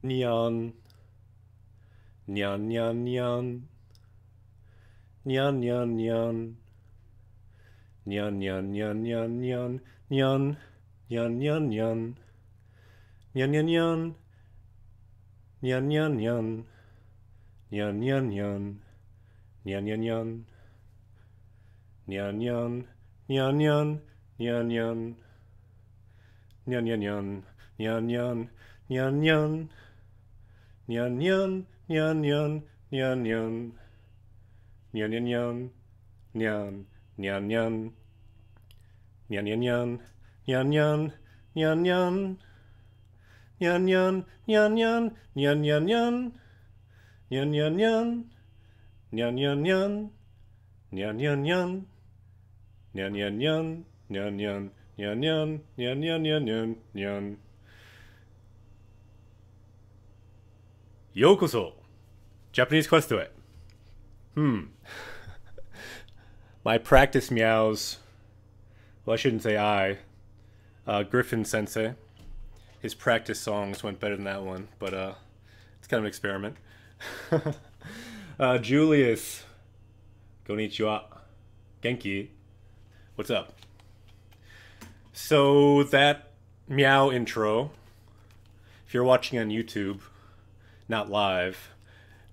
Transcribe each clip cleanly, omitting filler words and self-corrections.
Nyan. Nyan, nyan, nyan. Nyan, nyan, nyan. Nyan, nyan, nyan, nyan, nyan. Nyan. Nyan, nyan, nyan. Nyan, nyan, nyan. Nyan, nyan, nyan. Nyan, nyan, nyan. Nyan, nyan, nyan. Nyan, nyan. Nyan, nyan. Nyan, nyan. Nyan, nyan, nyan. Nyan, nyan. Nyan, nyan. Nyan, nyan. Nyan, nyan. Nyan, nyan. Nyan, nyan, nyan. Nyan. Nyan, nyan. Nyan, nyan, nyan. Nyan, nyan. Nyan, nyan. Nyan, nyan. Nyan, nyan. Nyan, nyan, nyan. Nyan, nyan, nyan. Nyan, nyan, nyan. Nyan, nyan, nyan. Nyan, nyan, nyan. Nyan, nyan. Nyan, nyan. Nyan, nyan, nyan, nyan, nyan. Yokoso. Japanese Quest to it. My practice meows. Well, I shouldn't say I. Griffin Sensei. His practice songs went better than that one, but it's kind of an experiment. Julius. Konnichiwa. Genki. What's up? So that meow intro, if you're watching on YouTube, not live,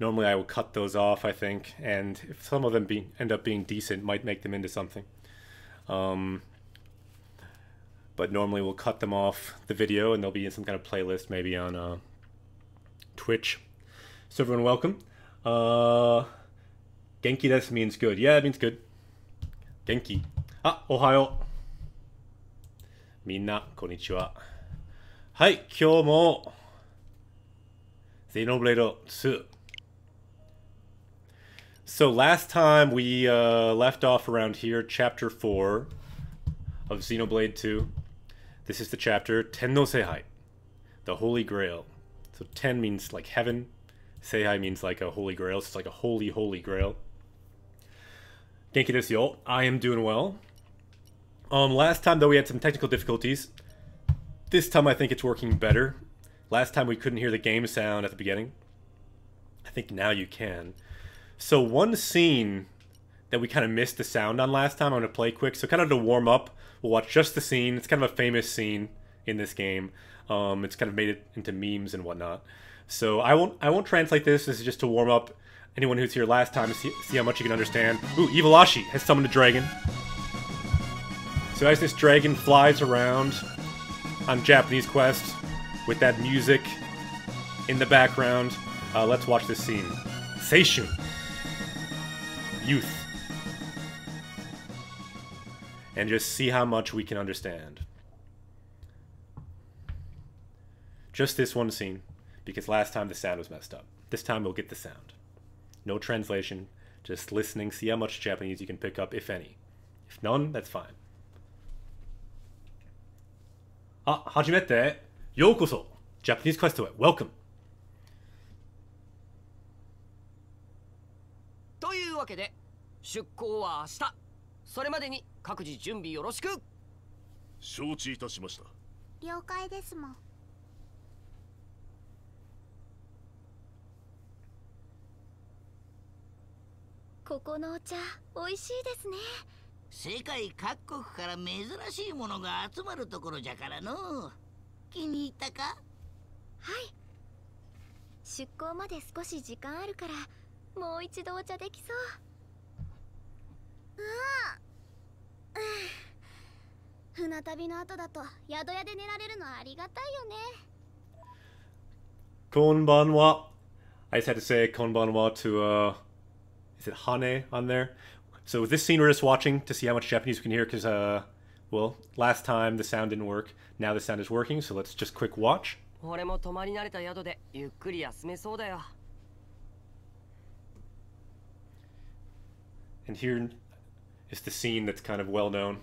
normally I will cut those off, I think, and if some of them end up being decent, might make them into something. But normally we'll cut them off the video and they'll be in some kind of playlist, maybe on Twitch. So everyone, welcome. Genki desu means good. Yeah, it means good. Genki. Ah, ohayo. Minna, konnichiwa. Hai, kyou mo Xenoblade 2. So last time we left off around here, chapter 4 of Xenoblade 2. This is the chapter Ten no Seihai, the Holy Grail. So Ten means like heaven, Seihai means like a holy grail, so it's like a holy, holy grail. Genki desu yo. I am doing well. Last time though we had some technical difficulties. This time I think it's working better. Last time we couldn't hear the game sound at the beginning. I think now you can. So one scene that we kind of missed the sound on last time, I'm going to play quick. So kind of to warm up, we'll watch just the scene. It's kind of a famous scene in this game. It's kind of made it into memes and whatnot. So I won't translate this. This is just to warm up anyone who's here last time to see how much you can understand. Ooh, Evil Ashi has summoned a dragon. So as this dragon flies around on Japanese Quest with that music in the background, let's watch this scene. Seishun. Youth. And just see how much we can understand. Just this one scene, because last time the sound was messed up. This time we'll get the sound. No translation, just listening, see how much Japanese you can pick up, if any. If none, that's fine. Ah, hajimete, yokoso. Japanese Quest to it. Welcome. というわけで出航は明日。それまでに各自準備よろしく。承知いたしました。了解ですもん。ここのお茶美味しいですね。世界各国から珍しいものが集まるところじゃからの。気に入ったか？はい。出港まで少し時間あるからもう一度お茶できそう。船旅の後だと宿屋で寝られるのはありがたいよね。Konbanwa. I just had to say konbanwa to, is it Hane on there? So with this scene we're just watching to see how much Japanese we can hear because, well, last time the sound didn't work. Now the sound is working, so let's just quick watch. 俺も泊まり慣れた宿でゆっくり休めそうだよ。And here is the scene that's kind of well known.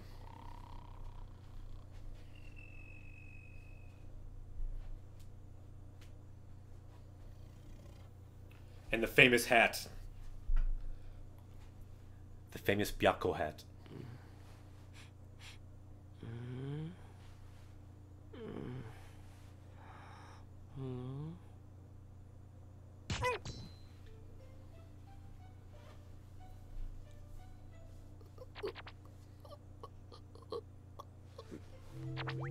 And the famous hat. The famous Byakko hat. 君、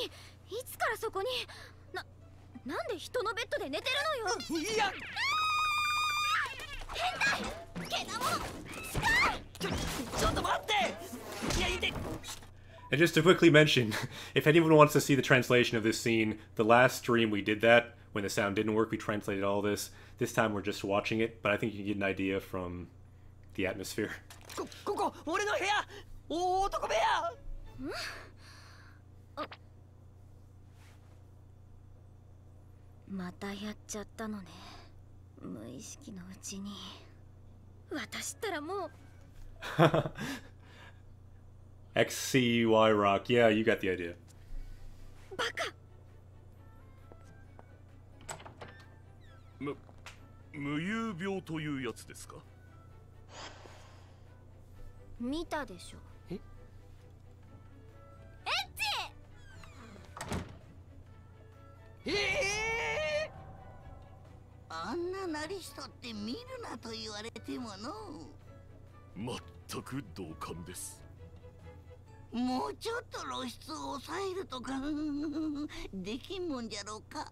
いつからそこに。なんで人のベッドで寝てるのよ。いや、変態、ケナモン、スカイ。ちょっと待って。いや、いて。 And just to quickly mention, if anyone wants to see the translation of this scene, the last stream we did that. When the sound didn't work, we translated all this. This time we're just watching it, but I think you can get an idea from the atmosphere. ここ俺の部屋、大男部屋。またやっちゃったのね。無意識のうちに。私ったらもう。XCY Rock, yeah, you got the idea. バカ。無遊病というやつですか？見たでしょ。え？エッチ。あんなナリストって見るなと言われてもの。全く同感です。もうちょっと露出を抑えるとかできんもんじゃろうか。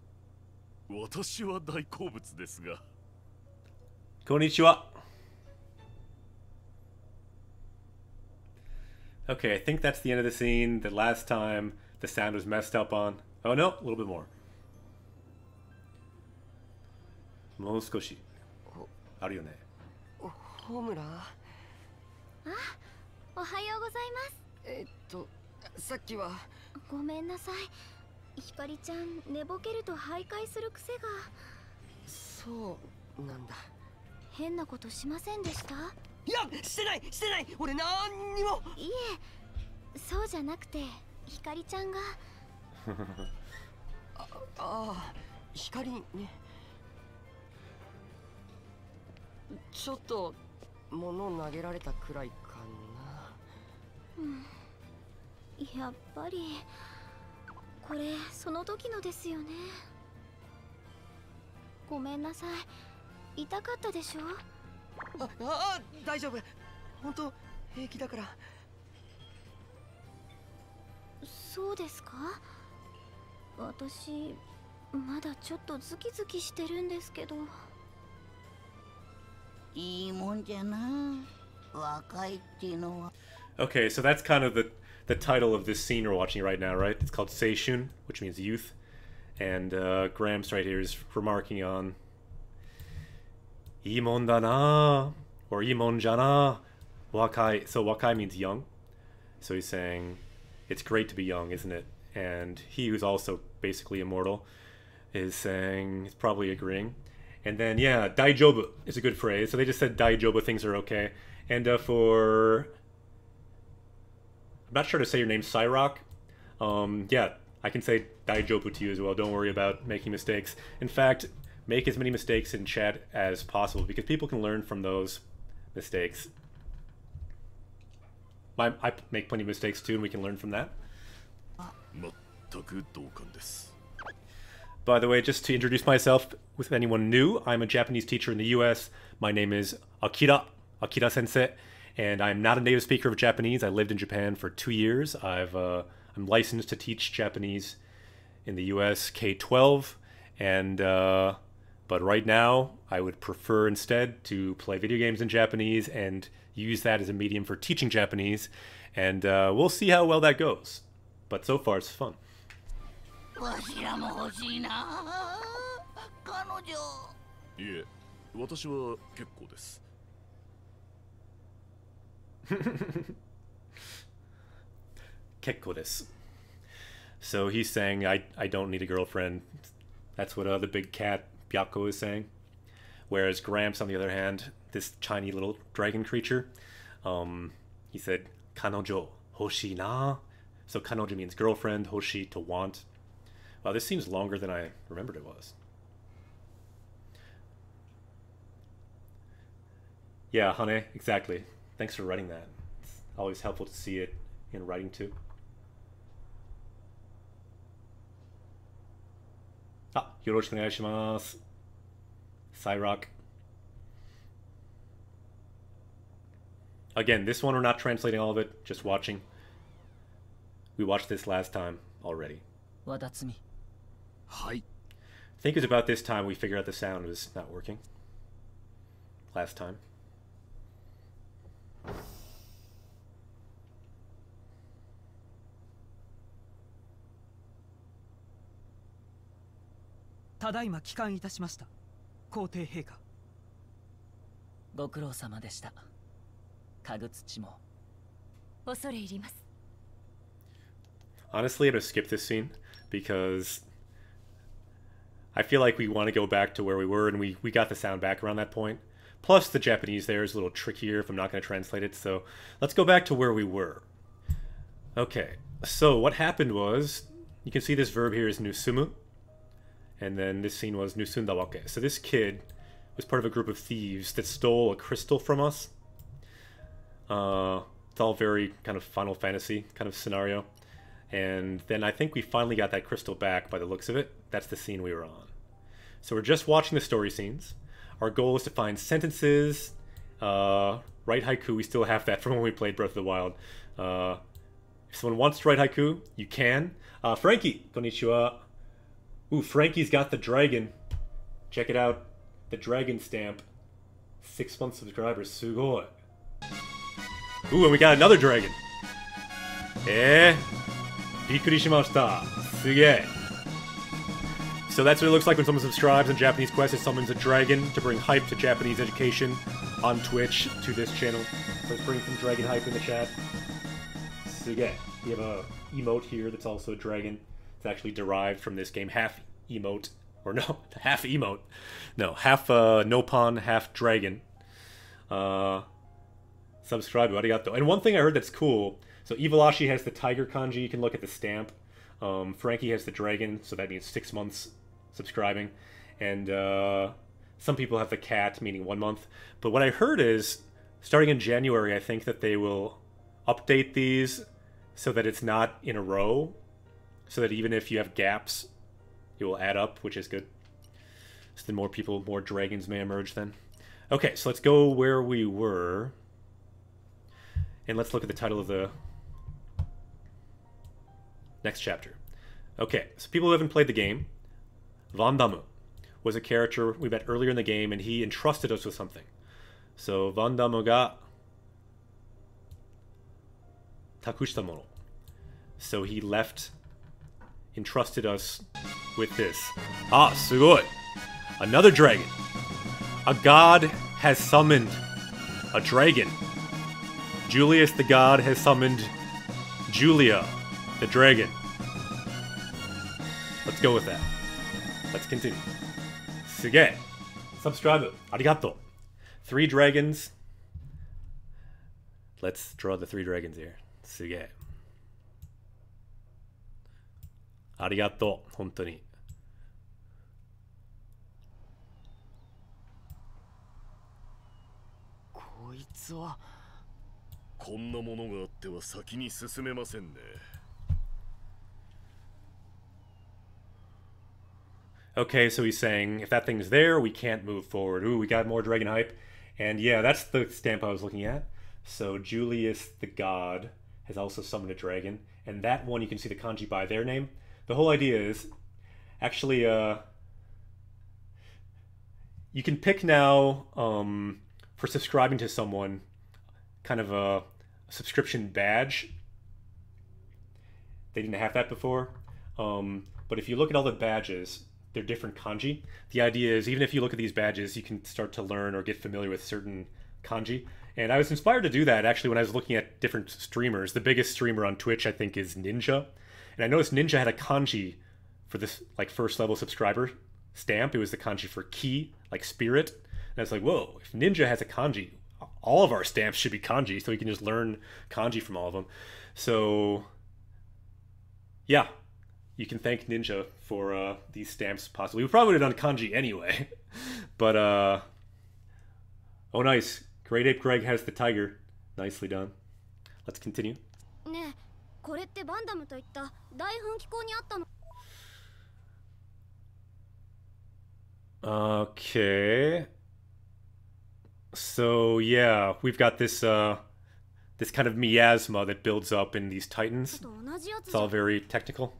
私は大好物ですが。Konnichiwa. Okay, I think that's the end of the scene. The last time the sound was messed up on. Oh no, a little bit more. もう少しあるよね。ホムラ。おはようございます。さっきは。ごめんなさい。ひかりちゃん寝ぼけると徘徊する癖が。そうなんだ。変なことしませんでした？いや、してないしてない。俺なんにも。いえ、そうじゃなくてひかりちゃんが。ああ、光ね。ちょっと物を投げられたくらいかな。やっぱりこれその時のですよね。ごめんなさい。痛かったでしょ？大丈夫。本当平気だから。そうですか？私まだちょっとズキズキしてるんですけど。いいもんじゃな。若いっていうのは。Okay, so that's kind of the title of this scene we're watching right now, right? It's called Seishun, which means youth. And Gramps right here is remarking on いいもんだな or いいもんじゃな wakai. So wakai means young. So he's saying it's great to be young, isn't it? And he, who's also basically immortal, is saying, he's probably agreeing. And then, yeah, daijobu is a good phrase. So they just said daijobu, things are okay. And for... I'm not sure to say your name, Cyrock. Yeah, I can say daijobu to you as well. Don't worry about making mistakes. In fact, make as many mistakes in chat as possible because people can learn from those mistakes. I make plenty of mistakes too, and we can learn from that. 全く同感です。 By the way, just to introduce myself with anyone new, I'm a Japanese teacher in the US. My name is Akira Sensei, and I'm not a native speaker of Japanese. I lived in Japan for 2 years. I'm licensed to teach Japanese in the US K-12, and but right now I would prefer instead to play video games in Japanese and use that as a medium for teaching Japanese, and we'll see how well that goes. But so far it's fun. わしらも欲しいな。彼女。いえ、私は結構です。Kekko desu. So he's saying, I don't need a girlfriend. That's what the big cat Byakko is saying. Whereas Gramps, on the other hand, this tiny little dragon creature, he said, Kanojo hoshi na. So kanojo means girlfriend, hoshi to want. Wow, this seems longer than I remembered it was. Yeah, Hane, exactly. Thanks for writing that. It's always helpful to see it in writing too. あ、よろしくお願いします。Cyrock. Again, this one we're not translating all of it, just watching. We watched this last time already. 和田摘み。はい。 I think it was about this time we figured out the sound was not working. Last time. ただいま帰還いたしました。皇帝陛下。ご苦労様でした。家具土も。恐れ入ります。 Honestly, I'm gonna skip this scene because I feel like we want to go back to where we were, and we got the sound back around that point. Plus, the Japanese there is a little trickier if I'm not going to translate it, so let's go back to where we were. Okay, so what happened was, you can see this verb here is nusumu, and then this scene was nusundawake. So this kid was part of a group of thieves that stole a crystal from us. It's all very kind of Final Fantasy kind of scenario. And then I think we finally got that crystal back by the looks of it. That's the scene we were on. So we're just watching the story scenes. Our goal is to find sentences, write haiku. We still have that from when we played Breath of the Wild. If someone wants to write haiku, you can. Frankie, konnichiwa. Ooh, Frankie's got the dragon. Check it out. The dragon stamp. 6-month subscribers. Sugoi. Ooh, and we got another dragon. Bikkurishimashita. Suge. So that's what it looks like when someone subscribes in Japanese Quest. It summons a dragon to bring hype to Japanese education on Twitch to this channel. Let's bring some dragon hype in the chat. Suge. We have a emote here that's also a dragon. It's actually derived from this game. Half emote. Or no, half emote. No, half Nopon, half dragon. Subscribe, arigato. And one thing I heard that's cool, so Iwalashi has the tiger kanji, you can look at the stamp. Frankie has the dragon, so that means 6 months subscribing. And some people have the cat, meaning 1 month. But what I heard is, starting in January, I think that they will update these so that it's not in a row. So that even if you have gaps, it will add up, which is good. So then more people, more dragons may emerge then. Okay, so let's go where we were. And let's look at the title of the next chapter. Okay, so people who haven't played the game, Vandamu was a character we met earlier in the game, and he entrusted us with something. So Vandamu ga takushita mono. So he entrusted us with this. Ah, sugoi! Another dragon! A god has summoned a dragon. Julius the god has summoned Julia the dragon. Let's go with that. Let's continue. Suge. Subscribe. Arigato. 3 dragons. Let's draw the 3 dragons here. Suge. Arigato. 本当に。こいつは。こんなものがあっては先に進めませんね。Okay, so he's saying if that thing's there, we can't move forward. Ooh, we got more dragon hype. And yeah, that's the stamp I was looking at. So Julius the god has also summoned a dragon. And that one you can see the kanji by their name. The whole idea is actually you can pick now for subscribing to someone kind of a subscription badge. They didn't have that before. But if you look at all the badges, they're different kanji. The idea is even if you look at these badges, you can start to learn or get familiar with certain kanji. And I was inspired to do that actually when I was looking at different streamers. The biggest streamer on Twitch, I think, is Ninja. And I noticed Ninja had a kanji for this like first level subscriber stamp. It was the kanji for ki, like spirit. And I was like, whoa, if Ninja has a kanji, all of our stamps should be kanji, so you can just learn kanji from all of them. So, yeah, you can thank Ninja for these stamps, possibly. We probably would have done kanji anyway. But, oh, nice. Great Ape Greg has the tiger. Nicely done. Let's continue. ねえ、これってバンダムといった大噴気口にあったの？ Okay. So yeah, we've got this this kind of miasma that builds up in these titans. と同じやつ It's じゃ all ん very technical.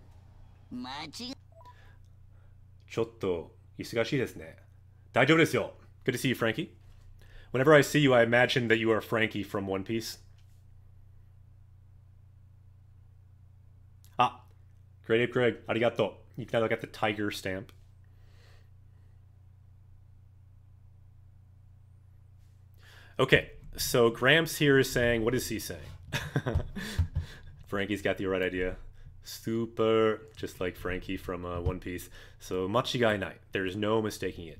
間違ちょっと忙しいですね。大丈夫ですよ。Good to see you, Frankie. Whenever I see you, I imagine that you are Frankie from One Piece. Ah, Great Ape Greg, arigato. You can now get the tiger stamp. Okay, so Gramps here is saying, what is he saying? Frankie's got the right idea. Super, just like Frankie from One Piece. So, machigai nai. There's no mistaking it.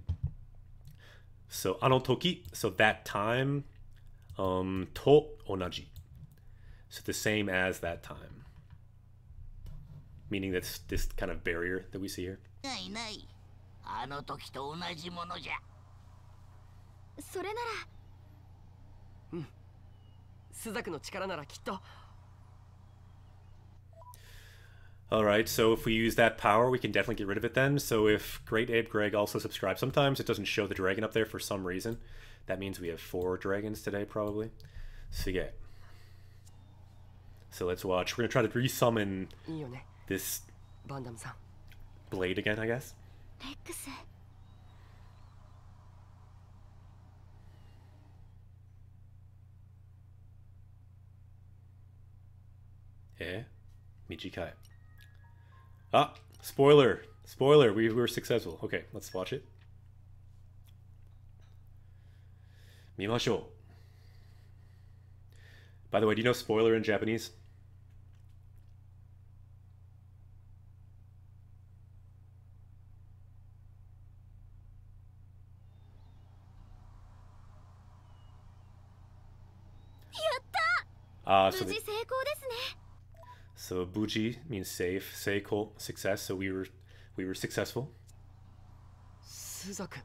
So, ano toki, so that time, to onaji. So the same as that time. Meaning that's this kind of barrier that we see here. いない。あの時と同じものじゃ。それならスザクの力ならきっと。 Alright, so if we use that power, we can definitely get rid of it then. So if Great Ape Greg also subscribes, sometimes it doesn't show the dragon up there for some reason. That means we have 4 dragons today, probably. So yeah. So let's watch. We're going to try to resummon いいよね、 this バンダムさん。 blade again, I guess. レックス。 Eh? Michikai. Ah, spoiler. Spoiler, we were successful. Okay, let's watch it. Mimashou. By the way, do you know spoiler in Japanese? So 無事成功ですね。 So buji means safe, seiko success. So we were successful. スザク、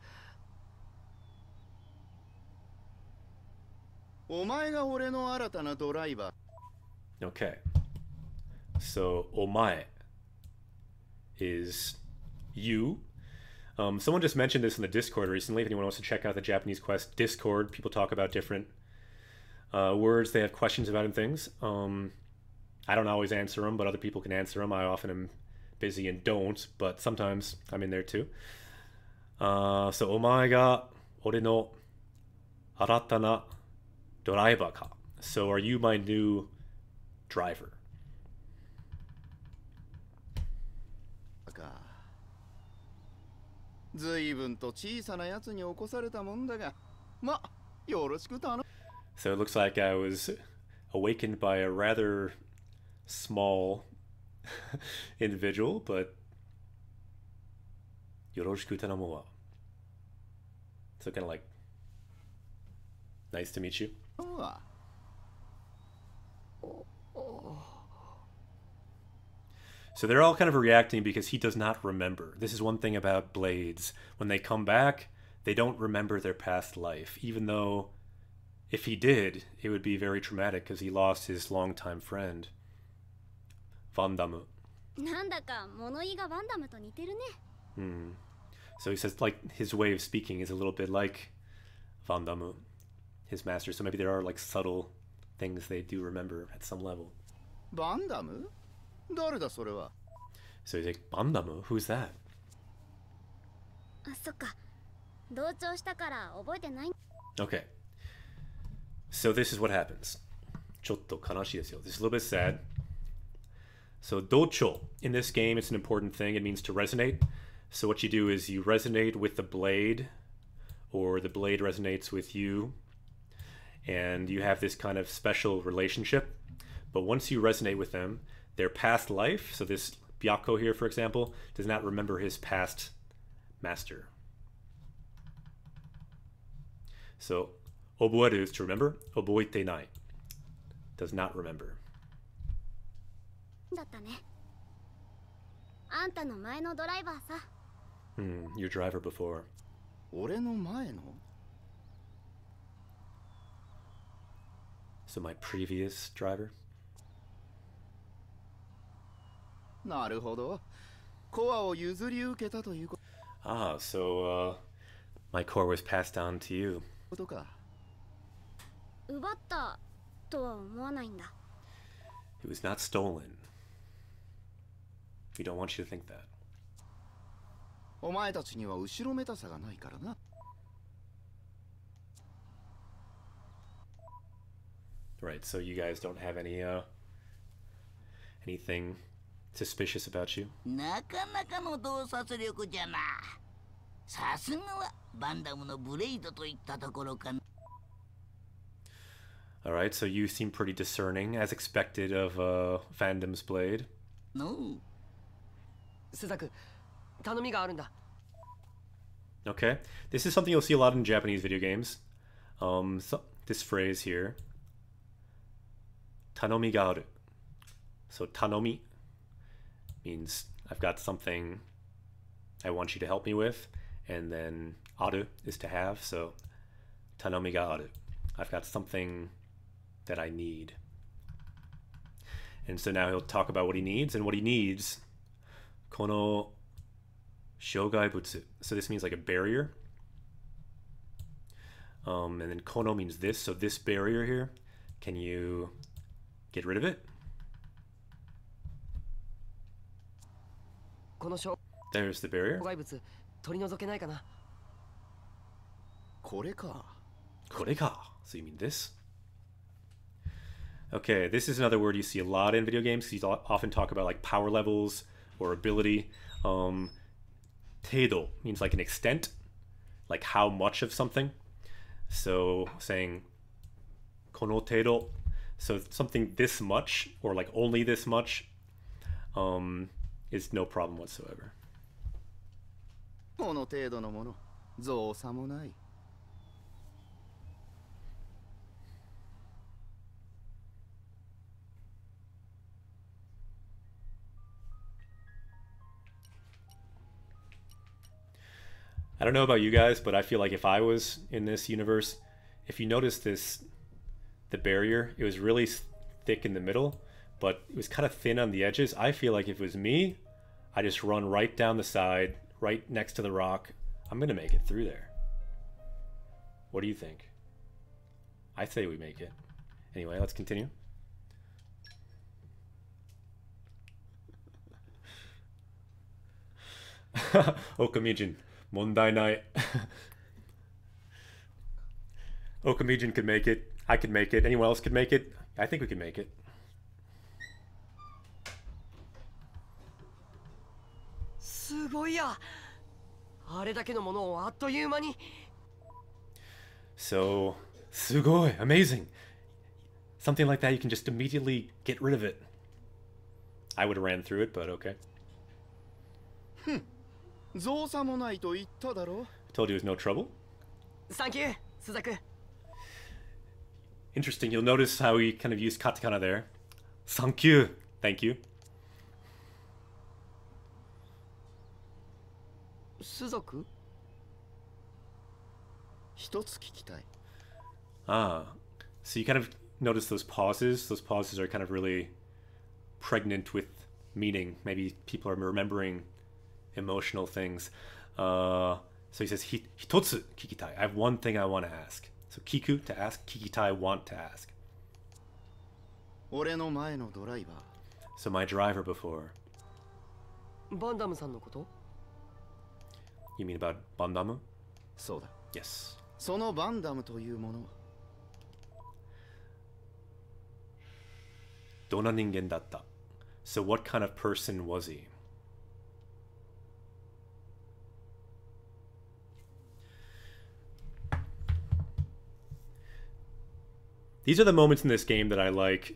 お前が俺の新たなドライバー。 Okay. So omae is you. Someone just mentioned this in the Discord recently. If anyone wants to check out the Japanese Quest Discord, people talk about different words they have questions about and things. I don't always answer them, but other people can answer them. I often am busy and don't, but sometimes I'm in there too. So, omae ga ore no arata na doraiba ka. So, are you my new driver? ずいぶんと小さなやつに起こされたもんだが、ま、よろしく頼む。 So it looks like I was awakened by a rather small individual, but yoroshiku tanamu wa. So kind of like, nice to meet you. So they're all kind of reacting because he does not remember. This is one thing about Blades. When they come back, they don't remember their past life, even though if he did, it would be very traumatic because he lost his longtime friend, Vandamu. なんだか物言いがワンダムと似てるね。 So he says, like, his way of speaking is a little bit like Vandamu, his master. So maybe there are like subtle things they do remember at some level. バンダム？誰だそれは？ So he's like, Vandamu? Who's that? あ、そっか。同調したから覚えてない。 Okay. So this is what happens. ちょっと悲しいですよ. This is a little bit sad. So docho, in this game, it's an important thing. It means to resonate. So what you do is you resonate with the blade, or the blade resonates with you, and you have this kind of special relationship. But once you resonate with them, their past life, so this Byakko here, for example, does not remember his past master. So, oboeru is to remember, oboite nai does not remember. だったね。あんたの前のドライバーさ。Your driver before. 俺の前の？ So my previous driver? なるほど。コアを譲り受けたということ。 Ah, so My core was passed down to you. ことか。奪ったとは思わないんだ。 It was not stolen. We don't want you to think that. お前たちには後ろめたさがないからな。Right, so you guys don't have any, anything suspicious about you? なかなかの洞察力じゃな。さすがはバンダムのブレイドといったところかな。Alright, so you seem pretty discerning, as expected of, Fandom's Blade. のスザク、頼みがあるんだ。 Okay, this is something you'll see a lot in Japanese video games. This phrase here. Tanomi ga aru. So tanomi means I've got something I want you to help me with, and then aru is to have, so tanomi ga aru. I've got something that I need. And so now he'll talk about what he needs, and what he needs, kono shogai butsu. So this means like a barrier. And then kono means this, so this barrier here, can you get rid of it? この障 There's the barrier. 害物取り除けないかな。これか。 Koreka. So you mean this? Okay, this is another word you see a lot in video games. You often talk about like power levels or ability. Teido means like an extent, like how much of something. So saying kono teido, so something this much or like only this much, is no problem whatsoever. この程度のもの、造作もない。 I don't know about you guys, but I feel like if I was in this universe, if you notice this, the barrier, it was really thick in the middle, but it was kind of thin on the edges. I feel like if it was me, I just run right down the side, right next to the rock. I'm going to make it through there. What do you think? I say we make it. Anyway, let's continue. Okamijin. Mondai nai. Okamijin could make it. I could make it. Anyone else could make it? I think we could make it. すごいや。あれだけのものをあっという間に。 So, sugoi, amazing. Something like that, you can just immediately get rid of it. I would have ran through it, but okay. 造作もないと言っただろ。 Told you it was no trouble. サンキュー、スザク。 Interesting, you'll notice how he kind of used katakana there. Thank you. Thank you. スザク？一つ聞きたい。 Ah, so you kind of notice those pauses. Those pauses are kind of really pregnant with meaning. Maybe people are remembering emotional things. So he says, hitotsu kikitai. I have one thing I want to ask. So kiku, to ask. Kikitai, want to ask. 俺の前のドライバー。 So my driver before. バンダムさんのこと？ You mean about Bandamu? そうだ。 Yes. そのバンダムというものは Dona ningen datta. So what kind of person was he? These are the moments in this game that I like.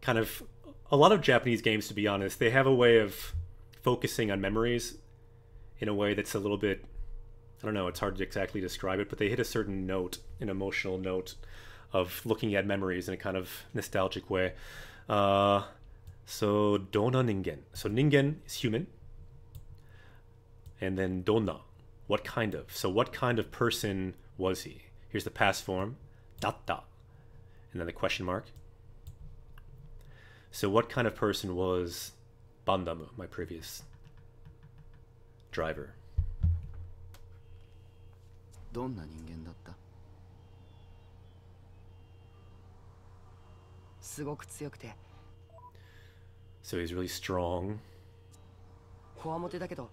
Kind of, a lot of Japanese games, to be honest, they have a way of focusing on memories in a way that's a little bit, I don't know, it's hard to exactly describe it, but they hit a certain note, an emotional note of looking at memories in a kind of nostalgic way. So, dona ningen. So ningen is human. And then dona, what kind of? So what kind of person was he? Here's the past form. Datta. And then the question mark. So what kind of person was Bandamu, my previous driver? どんな人間だった？すごく強くて So he's really strong. こわもてだけど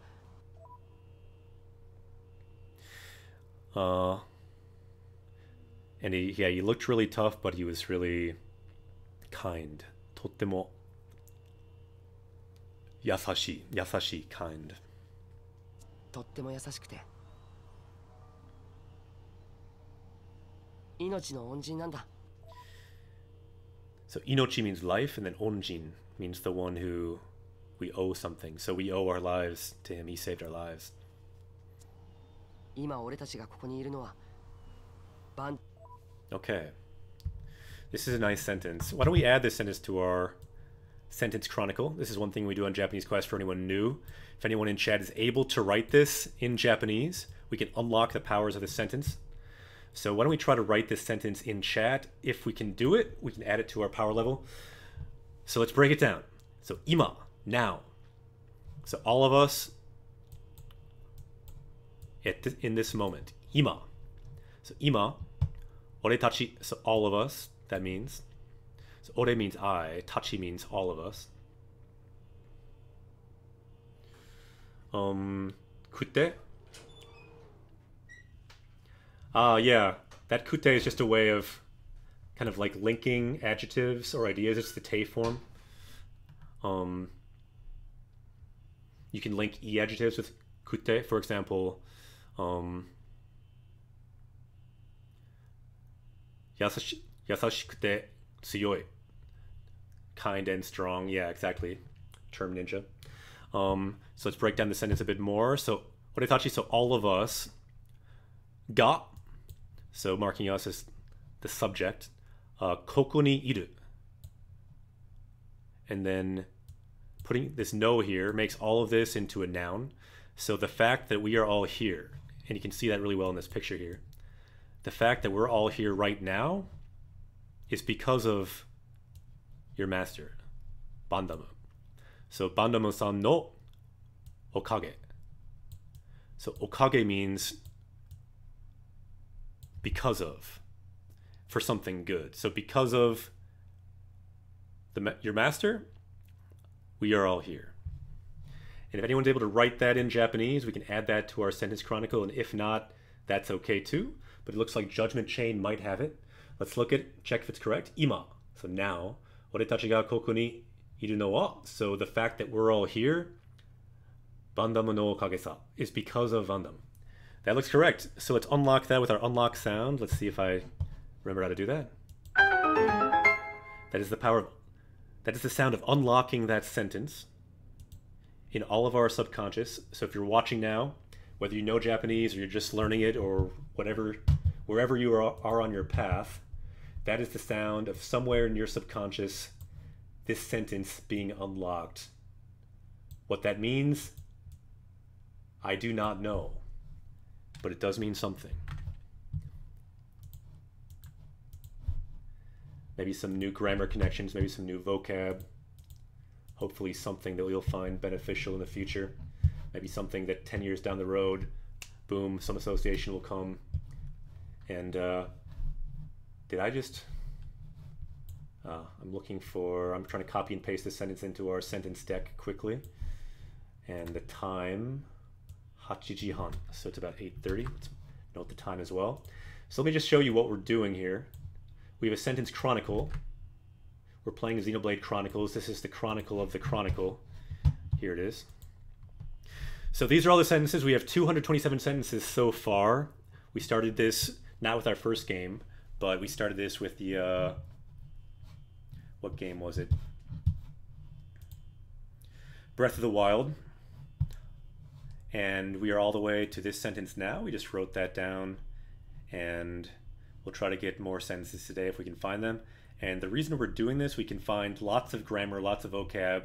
And he looked really tough, but he was really kind. とっても優しい kind. とっても優しくて命の恩人なんだ So inochi means life, and then onjin means the one who we owe something. So we owe our lives to him. He saved our lives. 今俺たちがここにいるのはバン Okay. This is a nice sentence. Why don't we add this sentence to our sentence chronicle? This is one thing we do on Japanese Quest for anyone new. If anyone in chat is able to write this in Japanese, we can unlock the powers of the sentence. So why don't we try to write this sentence in chat? If we can do it, we can add it to our power level. So let's break it down. So ima, now. So all of us in this moment. Ima. So ima, ore tachi, so all of us, that means. So ore means I, tachi means all of us. Kute. Yeah, that kute is just a way of kind of like linking adjectives or ideas. It's the te form. You can link e adjectives with kute. For example, yasashikute tsuyoi. Kind and strong. Yeah, exactly. Term ninja. So let's break down the sentence a bit more. So, oretachi, so all of us. Ga. So marking us as the subject. Koko ni iru. And then putting this no here makes all of this into a noun. So the fact that we are all here, and you can see that really well in this picture here. The fact that we're all here right now is because of your master, Bandamu. So Bandamu-san no okage. So okage means because of, for something good. So because of your master, we are all here. And if anyone's able to write that in Japanese, we can add that to our sentence chronicle. And if not, that's okay too. But it looks like Judgment Chain might have it. Let's look at, check if it's correct. Ima, so now. Oretachi ga koko ni iru no wa. So the fact that we're all here, Bandamu no okage-sa, is because of Bandam. That looks correct. So let's unlock that with our unlock sound. Let's see if I remember how to do that. That is the power of, that is the sound of unlocking that sentence in all of our subconscious. So if you're watching now, whether you know Japanese or you're just learning it or whatever, wherever you are on your path, that is the sound of somewhere in your subconscious, this sentence being unlocked. What that means, I do not know, but it does mean something. Maybe some new grammar connections, maybe some new vocab. Hopefully something that you'll find beneficial in the future. Maybe something that 10 years down the road, boom, some association will come. And did I just... I'm trying to copy and paste this sentence into our sentence deck quickly. And the time, Hachiji Han. So it's about 8:30. Let's note the time as well. So let me just show you what we're doing here. We have a sentence chronicle. We're playing Xenoblade Chronicles. This is the chronicle of the chronicle. Here it is. So these are all the sentences. We have 227 sentences so far. We started this not with our first game, but we started this with the what game was it? Breath of the Wild. And we are all the way to this sentence now. We just wrote that down, and we'll try to get more sentences today if we can find them. And the reason we're doing this, we can find lots of grammar, lots of vocab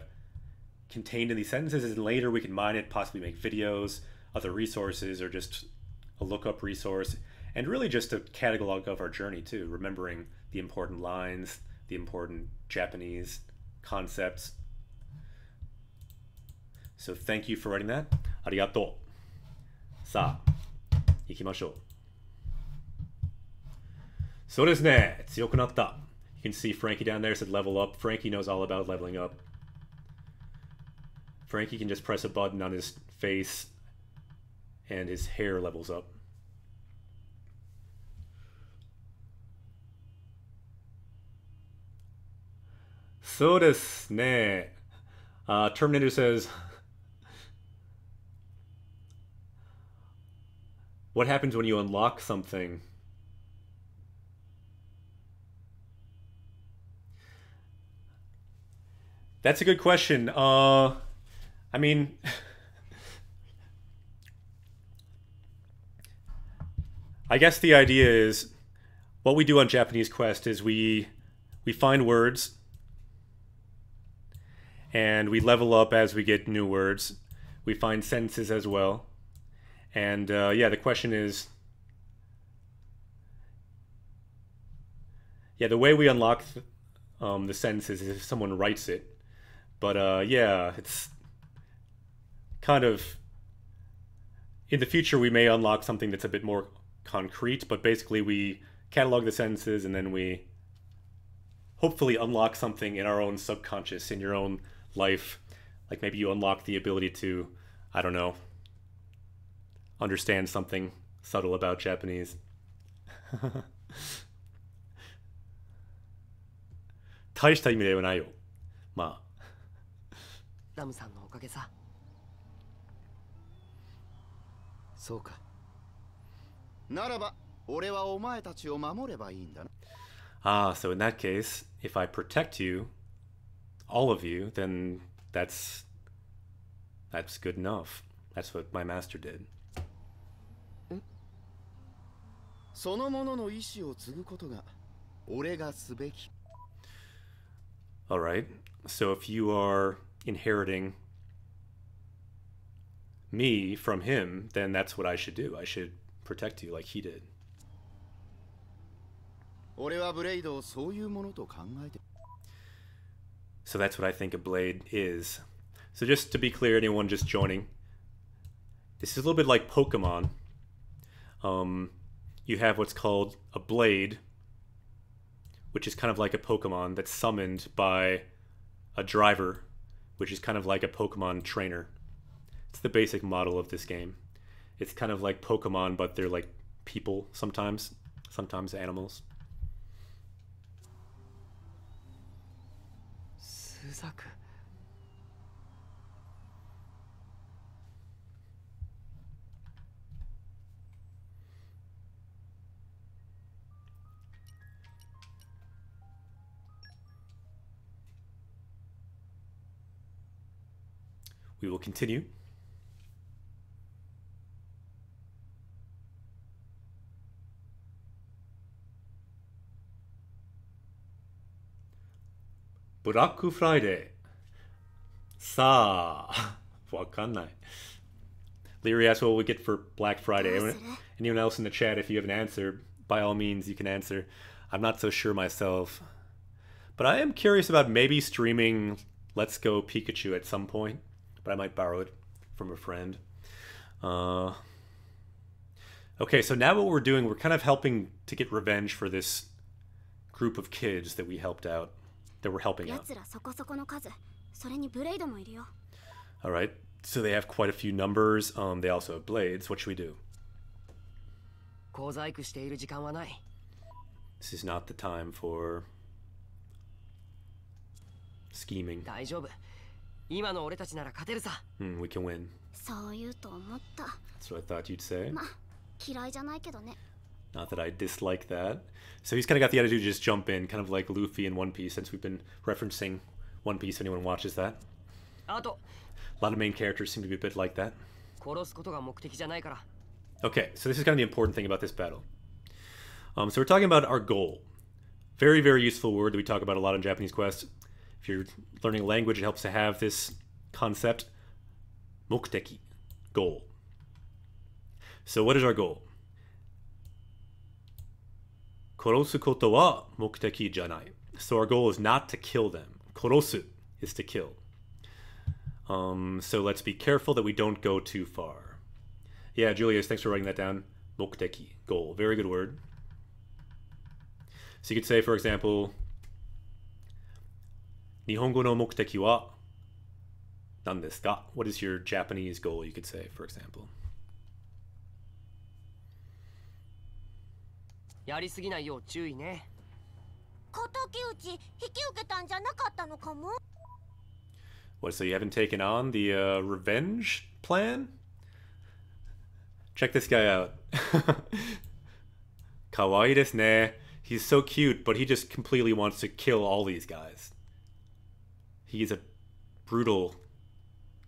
contained in these sentences, and later we can mine it, possibly make videos, other resources, or just a lookup resource, and really just a catalog of our journey too, remembering the important lines, the important Japanese concepts. So thank you for writing that. Arigato. Sa, ikimashou. そうですね。強くなった. You can see Frankie down there said level up. Frankie knows all about leveling up. Frankie can just press a button on his face and his hair levels up. So desu ne. Terminator says, what happens when you unlock something? That's a good question. I mean, I guess the idea is what we do on Japanese Quest is we find words and we level up as we get new words. We find sentences as well. And yeah, the question is, yeah, the way we unlock the sentences is if someone writes it. But yeah, it's kind of, in the future we may unlock something that's a bit more concrete, but basically we catalog the sentences and then we hopefully unlock something in our own subconscious, in your own life. Like maybe you unlock the ability to, I don't know, understand something subtle about Japanese. 大した意味ではないよ。まあ。ラムさんのおかげさ。そうか。ならば、俺はお前たちを守ればいいんだな。Ah, so in that case, if I protect you, all of you, then that's good enough. That's what my master did. その者の意志を継ぐことが俺がすべき。All right. So if you are inheriting me from him, then that's what I should do. I should protect you like he did. 俺はブレイドをそういうものと考えて。So that's what I think a blade is. So just to be clear, anyone just joining, this is a little bit like Pokemon. You have what's called a blade, which is kind of like a Pokemon that's summoned by a driver, which is kind of like a Pokemon trainer. It's the basic model of this game. It's kind of like Pokemon, but they're like people sometimes animals. スザク。We will continue. Black Friday. さあ、わかんない. Leary asks what we get for Black Friday. Anyone else in the chat, if you have an answer, by all means, you can answer. I'm not so sure myself. But I am curious about maybe streaming Let's Go Pikachu at some point. But I might borrow it from a friend. Okay, so now what we're doing, we're kind of helping to get revenge for this group of kids that we helped out. That we're helping out. Alright, so they have quite a few numbers. They also have blades. What should we do? This is not the time for scheming. We can win. That's what I thought you'd say. Not that I dislike that. So he's kind of got the attitude to just jump in, kind of like Luffy in One Piece, since we've been referencing One Piece, if anyone watches that. A lot of main characters seem to be a bit like that. Okay, so this is kind of the important thing about this battle. So we're talking about our goal. Very, very useful word that we talk about a lot in Japanese Quest. If you're learning a language, it helps to have this concept. Mokuteki. Goal. So what is our goal? Korosu koto wa mokuteki janai. So our goal is not to kill them. Korosu is to kill. So let's be careful that we don't go too far. Yeah, Julius, thanks for writing that down. Mokuteki. Goal. Very good word. So you could say, for example, 日本語の目的は何ですか? What is your Japanese goal, you could say, for example. やりすぎないよう注意ね。敵討ち引き受けたんじゃなかったのかも。 What, so you haven't taken on the revenge plan? Check this guy out. Kawaii desu ne. He's so cute, but he just completely wants to kill all these guys. He's a brutal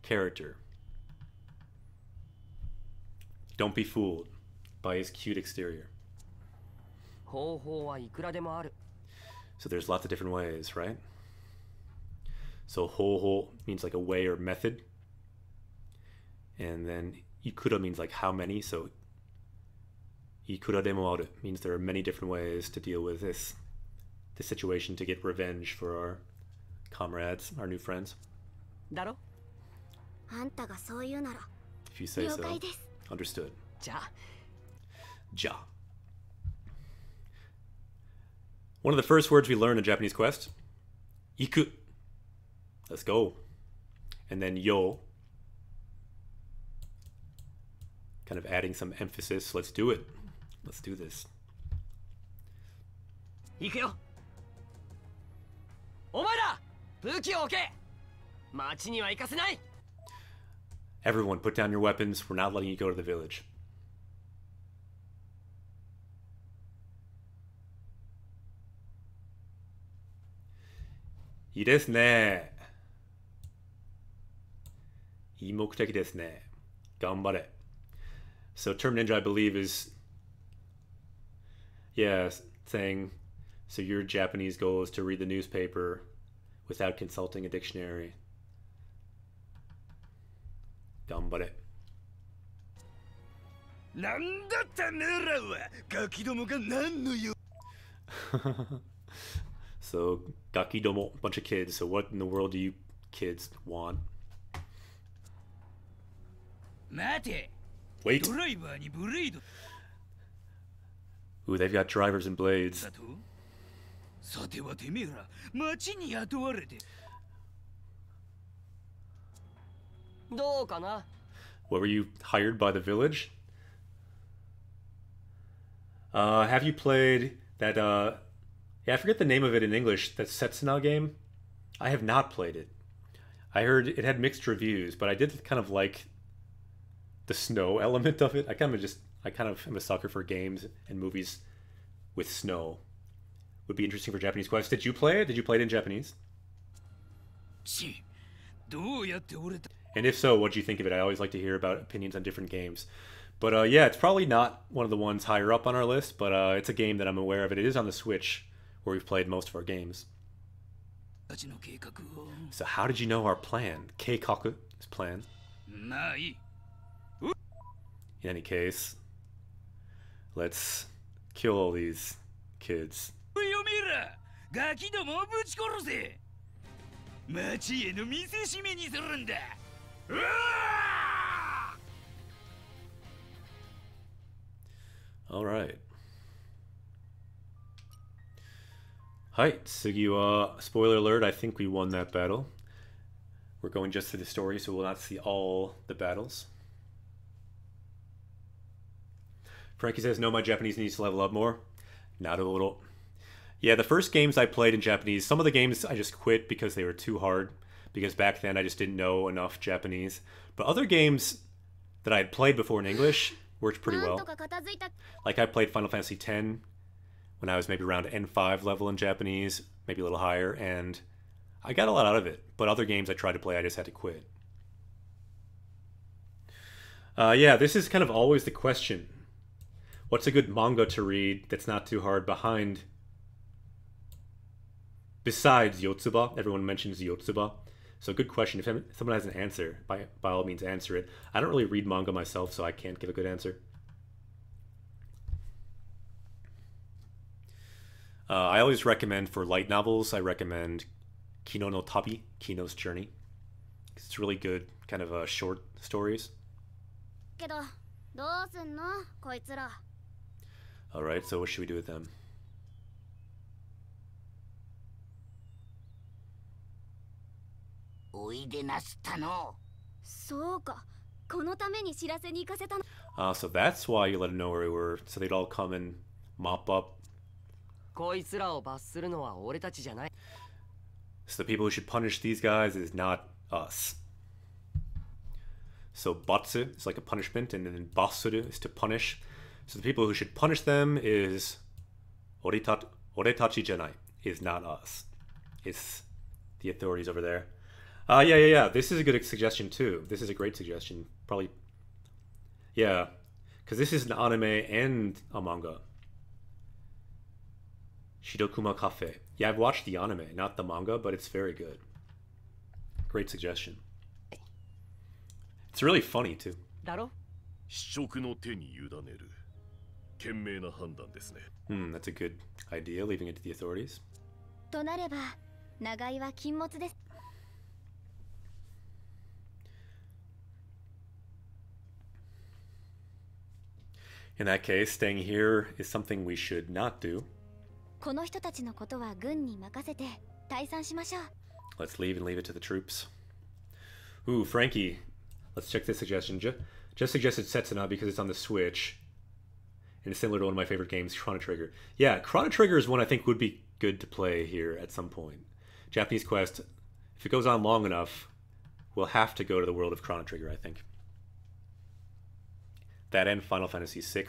character. Don't be fooled by his cute exterior. 方法はいくらでもある。 So there's lots of different ways, right? So hoho means like a way or method. And then ikura means like how many. So ikura demo aru means there are many different ways to deal with this situation, to get revenge for our comrades, our new friends. だろ? あんたがそう言うなら If you say 了 so. 解です。 Understood. じゃあ Ja. One of the first words we learn in Japanese Quest, iku. Let's go. And then yo. Kind of adding some emphasis. Let's do it. Let's do this. 行くよ。お前ら武器を置け。町には行かせない。 Everyone, put down your weapons. We're not letting you go to the village. Iいですね。いい目的ですね。頑張れ。So term ninja, I believe, is saying, so your Japanese goal is to read the newspaper without consulting a dictionary. 頑張れ。なんだてめえらはガキどもが何のよ。So gakidomo, bunch of kids. So what in the world do you kids want? 待て。 Wait. ドライバーにブレード。 Ooh, they've got drivers and blades. だと。さてはてめえら町に雇われて。どうかな? What were you hired by the village? Have you played that I forget the name of it in English, that Setsuna game? I have not played it. I heard it had mixed reviews, but I did kind of like the snow element of it. I kind of am a sucker for games and movies with snow. Would be interesting for Japanese Quest. Did you play it? Did you play it in Japanese? ち、どうやって俺た。 And if so, what do you think of it? I always like to hear about opinions on different games. But yeah, it's probably not one of the ones higher up on our list, but it's a game that I'm aware of. It is on the Switch, where we've played most of our games. So how did you know our plan? Keikaku's plan. まあいい。 In any case, let's kill all these kids. おめえら、ガキどもをぶち殺せ。町への見せしめにするんだ。うわー All right. はい、次は spoiler alert, I think we won that battle. We're going just through the story, so we'll not see all the battles. Frankie says, no, my Japanese needs to level up more. Naruhodo. Yeah, the first games I played in Japanese, some of the games I just quit because they were too hard, because back then I just didn't know enough Japanese. But other games that I had played before in English worked pretty well. Like I played Final Fantasy X when I was maybe around N5 level in Japanese, maybe a little higher, and I got a lot out of it. But other games I tried to play, I just had to quit. Yeah, this is kind of always the question. What's a good manga to read that's not too hard besides Yotsuba? Everyone mentions Yotsuba. So good question. If someone has an answer, by all means answer it. I don't really read manga myself, so I can't give a good answer. I always recommend, for light novels, I recommend Kino no Tabi, Kino's Journey. It's really good, kind of short stories. けどどうすんのこいつら。 Alright, so what should we do with them? おいでなすったの。そうか、このために知らせに行かせたの。 So that's why you let them know where we were, so they'd all come and mop up. こいつらを罰するのは俺たちじゃない。 So the people who should punish these guys is not us. So batsu is like a punishment, and then basuru is to punish. So the people who should punish them is oretachi janai, is not us. It's the authorities over there. Yeah. This is a good suggestion too. This is a great suggestion. Probably, yeah, because this is an anime and a manga. Shirokuma Cafe. Yeah, I've watched the anime, not the manga, but it's very good. Great suggestion. It's really funny too. だろ? 司職の手に委ねる賢明な判断ですね。 That's a good idea, leaving it to the authorities. となれば長居は禁物です。 In that case, staying here is something we should not do. この人たちのことは軍に任せて退散しましょう。 Let's leave and leave it to the troops. Ooh, Frankie. Let's check this suggestion. Just suggested Setsuna because it's on the Switch. And it's similar to one of my favorite games, Chrono Trigger. Yeah, Chrono Trigger is one I think would be good to play here at some point. Japanese Quest, if it goes on long enough, we'll have to go to the world of Chrono Trigger, I think. That and Final Fantasy VI.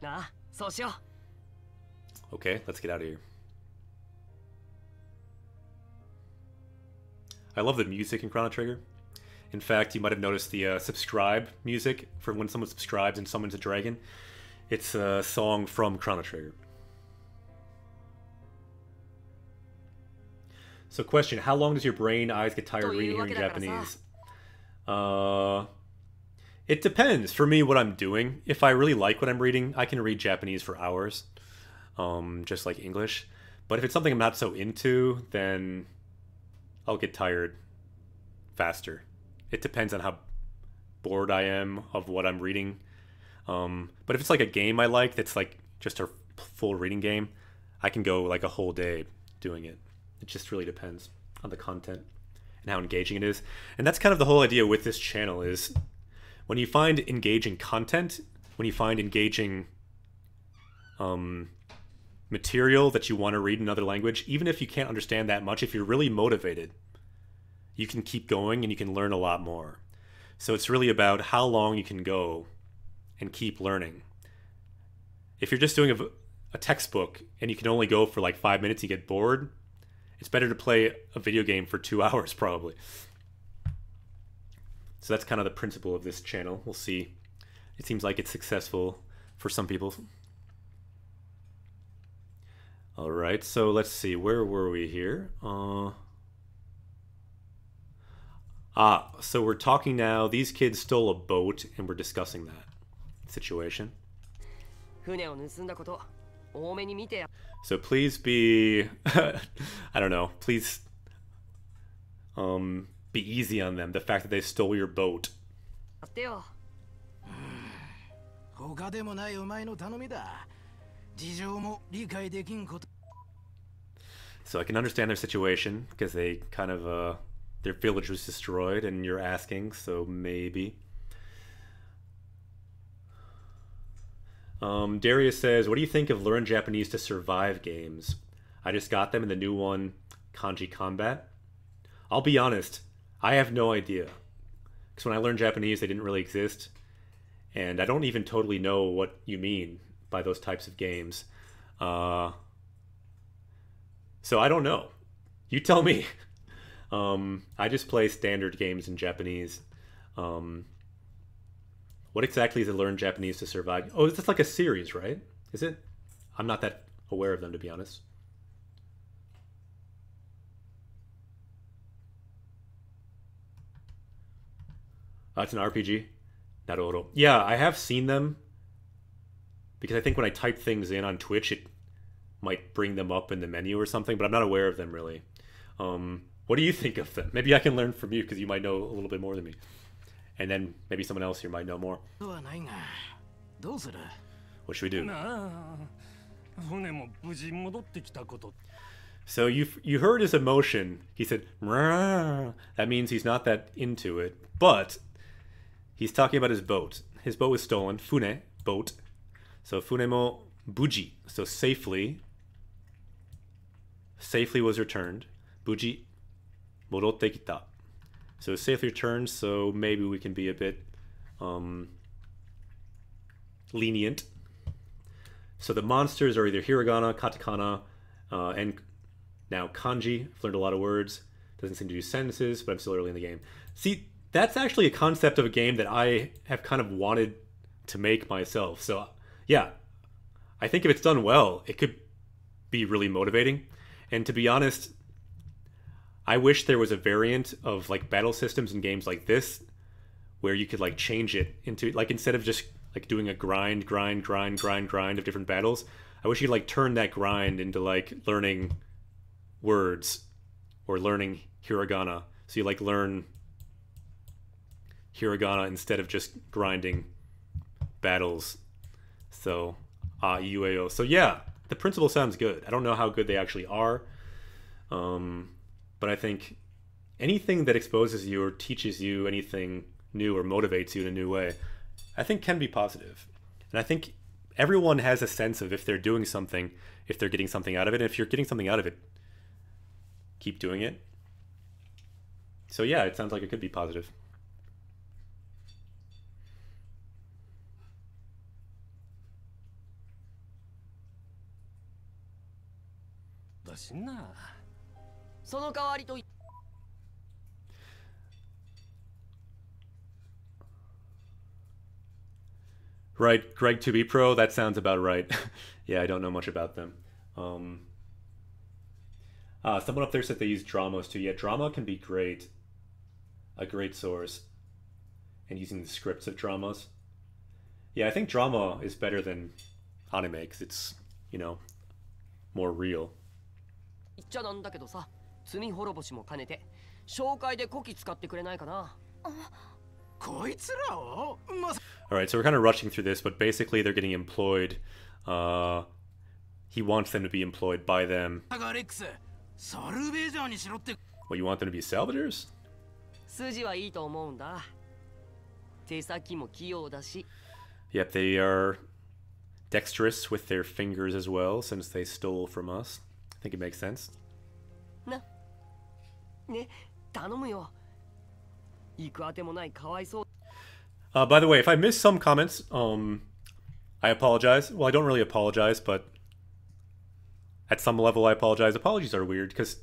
なあ、そうしよう。 Okay, let's get out of here. I love the music in Chrono Trigger. In fact, you might have noticed the subscribe music for when someone subscribes and summons a dragon. It's a song from Chrono Trigger. So question, how long does your brain eyes get tired reading here in Japanese? It depends. For me, what I'm doing, if I really like what I'm reading, I can read Japanese for hours. Just like English. But if it's something I'm not so into, then I'll get tired faster. It depends on how bored I am of what I'm reading. But if it's like a game I like that's like just a full reading game, I can go like a whole day doing it. It just really depends on the content and how engaging it is. And that's kind of the whole idea with this channel is when you find engaging content, when you find engaging material that you want to read in another language, even if you can't understand that much, if you're really motivated, you can keep going and you can learn a lot more. So it's really about how long you can go and keep learning. If you're just doing a textbook and you can only go for like 5 minutes, you get bored, it's better to play a video game for 2 hours probably. So that's kind of the principle of this channel. We'll see. It seems like it's successful for some people. All right, so let's see. Where were we here? So we're talking now. These kids stole a boat, and we're discussing that situation. 船を盗んだこと、多めに見てや。 So please be, I don't know, please be easy on them. The fact that they stole your boat. やってよ。他でもないお前の頼みだ。事情も理解できんこと。 So I can understand their situation because they kind of, their village was destroyed and you're asking, so maybe. Darius says, what do you think of Learn Japanese to Survive games? I just got them in the new one, Kanji Combat. I'll be honest, I have no idea. Because when I learned Japanese, they didn't really exist. And I don't even totally know what you mean by those types of games. So I don't know. You tell me. I just play standard games in Japanese. What exactly is it Learn Japanese to Survive? Oh, it's like a series, right? Is it? I'm not that aware of them, to be honest. It's an RPG? Naruto. Yeah, I have seen them. Because I think when I type things in on Twitch, it might bring them up in the menu or something, but I'm not aware of them, really. What do you think of them? Maybe I can learn from you, because you might know a little bit more than me. And then maybe someone else here might know more. What should we do? So you heard his emotion. He said, "Mrrr." That means he's not that into it. But he's talking about his boat. His boat was stolen. Fune, boat. So funemo buji. So safely. Safely was returned. Buji morotte kita. So safely returned, so maybe we can be a bit lenient. So the monsters are either hiragana, katakana, and now kanji. I've learned a lot of words. Doesn't seem to do sentences, but I'm still early in the game. See, that's actually a concept of a game that I have kind of wanted to make myself. So yeah, I think if it's done well, it could be really motivating. And to be honest, I wish there was a variant of like battle systems in games like this where you could like change it into like, instead of just like doing a grind of different battles, I wish you'd like turn that grind into like learning words or learning hiragana. So you like learn hiragana instead of just grinding battles. So UAO. So yeah, the principle sounds good. I don't know how good they actually are. But I think anything that exposes you or teaches you anything new or motivates you in a new way, I think can be positive. And I think everyone has a sense of if they're doing something, if they're getting something out of it. And if you're getting something out of it, keep doing it. So yeah, it sounds like it could be positive. Right, Greg 2B Pro, that sounds about right. Yeah, I don't know much about them. Someone up there said they use dramas too. Yeah, drama can be great. A great source. And using the scripts of dramas. Yeah, I think drama is better than anime because it's, you know, more real. 言っちゃなんだけどさ、罪滅ぼしも兼ねて紹介でこき使ってくれないかな。こいつらを Alright, so we're kind of rushing through this, but basically they're getting employed. He wants them to be employed by them. What, you want them to be salvagers? 筋はいいと思うんだ。手先も器用だし。Yep, they are dexterous with their fingers as well, since they stole from us. I think it makes sense. な、ね、頼むよ。行くあてもないかわいそう。By the way, if I missed some comments, I apologize. Well, I don't really apologize, but at some level I apologize. Apologies are weird because,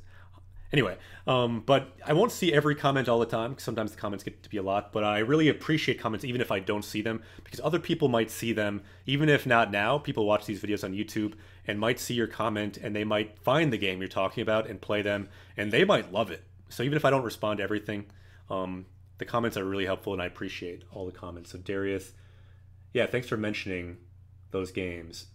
anyway, but I won't see every comment all the time because sometimes the comments get to be a lot, but I really appreciate comments even if I don't see them because other people might see them, even if not now. People watch these videos on YouTube and might see your comment and they might find the game you're talking about and play them and they might love it. So even if I don't respond to everything, the comments are really helpful and I appreciate all the comments. So Darius, yeah, thanks for mentioning those games.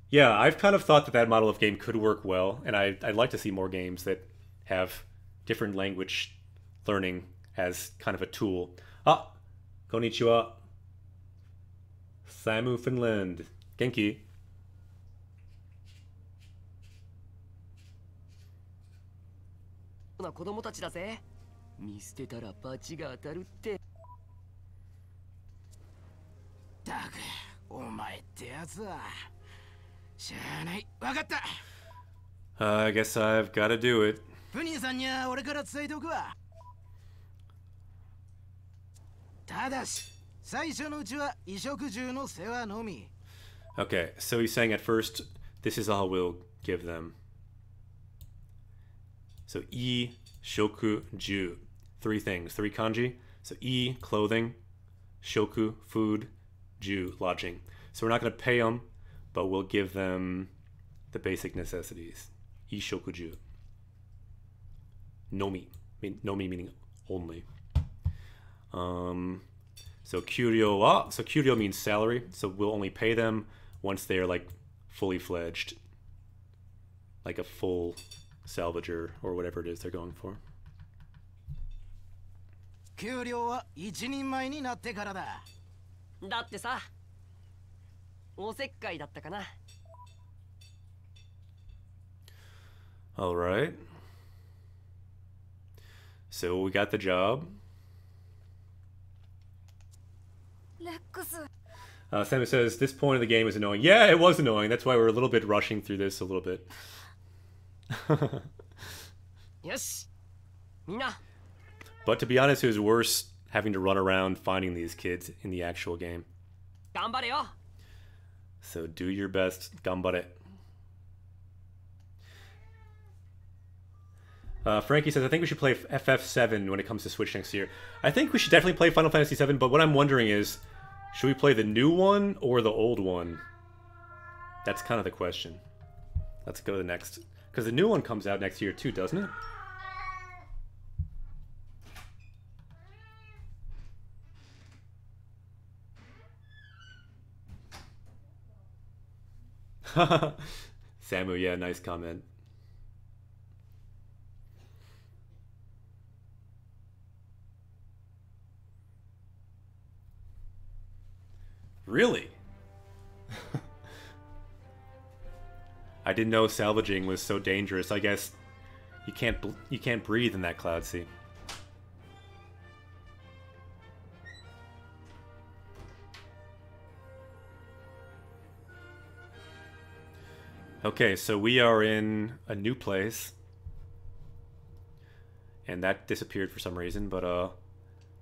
Yeah, I've kind of thought that that model of game could work well, and I'd like to see more games that have different language learning as kind of a tool. Ah, konnichiwa. Samu, Finland. Genki. な子供たちだぜ。見捨てたら罰が当たるって。だく、お前ってやつは。しゃあない、わかった。I guess I've got to do it. プニーさんには俺から伝えておくわ。ただし、最初のうちは衣食住の世話のみ。Okay, so he's saying at first, this is all we'll give them. So I, shoku, ju. 3 things, 3 kanji. So I, clothing. Shoku, food. Ju, lodging. So we're not going to pay them, but we'll give them the basic necessities. I, shoku, ju. Nomi. Nomi meaning only. So kyuryo wa. So kyuryo means salary. So we'll only pay them once they're like fully fledged. Like a full salvager or whatever it is they're going for. 給料は一人前になってからだ。だってさ、おせっかいだったかな。All right. So we got the job. レックス Samu says, this point of the game is annoying. Yeah, it was annoying. That's why we're a little bit rushing through this a little bit. よしみんな But to be honest, it was worse having to run around finding these kids in the actual game. 頑張れよ So do your best. Ganbare. Frankie says, I think we should play FF7 when it comes to Switch next year. I think we should definitely play Final Fantasy VII, but what I'm wondering is, should we play the new one or the old one? That's kind of the question. Let's go to the next. Because the new one comes out next year too, doesn't it? Samu, yeah, nice comment. Really? I didn't know salvaging was so dangerous. I guess you can't breathe in that cloud sea. Okay, so we are in a new place. And that disappeared for some reason, but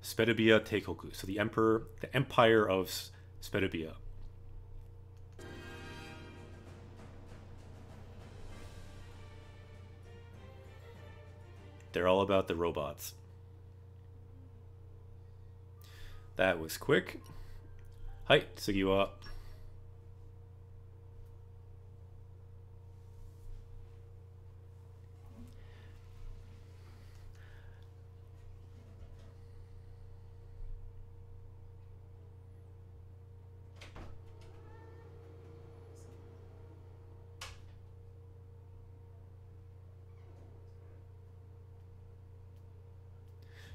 Spedubia Teikoku. So the Empire of Spedubia. They're all about the robots. That was quick. Hi, Sugiwa.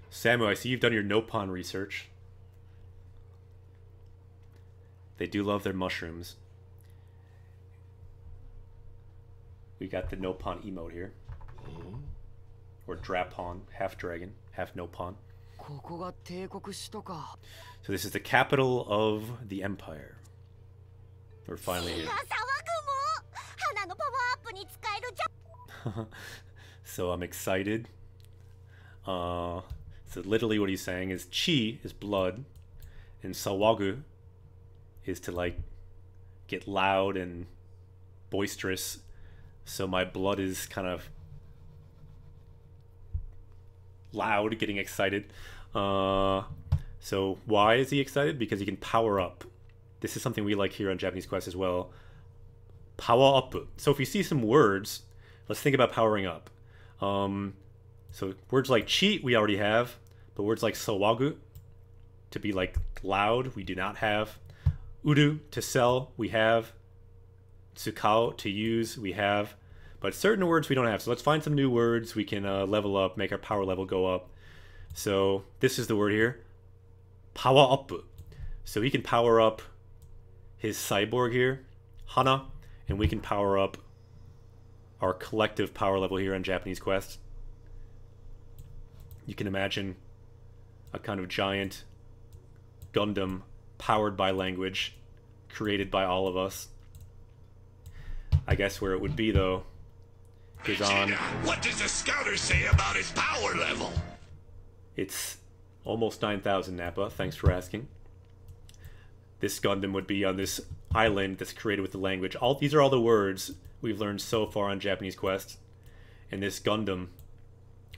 Samu, I see you've done your Nopon research. They do love their mushrooms. We got the Nopon emote here. Or Drapon, half dragon, half Nopon. ここが帝国首都か So this is the capital of the empire. We're finally here. 騒ぐも花のパワーアップに使えるじゃ So I'm excited. So literally what he's saying is chi is blood, and sawagu is to like get loud and boisterous. So my blood is kind of loud, getting excited. So why is he excited? Because he can power up. This is something we like here on Japanese Quest as well. Power up. So if you see some words, let's think about powering up. So words like chi we already have, but words like sawagu to be like loud we do not have. Uru to sell we have. Tsukao to use we have. But certain words we don't have. So let's find some new words we can level up, make our power level go up. So this is the word here. Power up. So he can power up his cyborg here, Hana, and we can power up our collective power level here on Japanese Quest. You can imagine a kind of giant Gundam powered by language, created by all of us. I guess where it would be, though, is on... What does the scouter say about his power level? It's almost 9,000, Nappa. Thanks for asking. This Gundam would be on this island that's created with the language. These are all the words we've learned so far on Japanese Quest. And this Gundam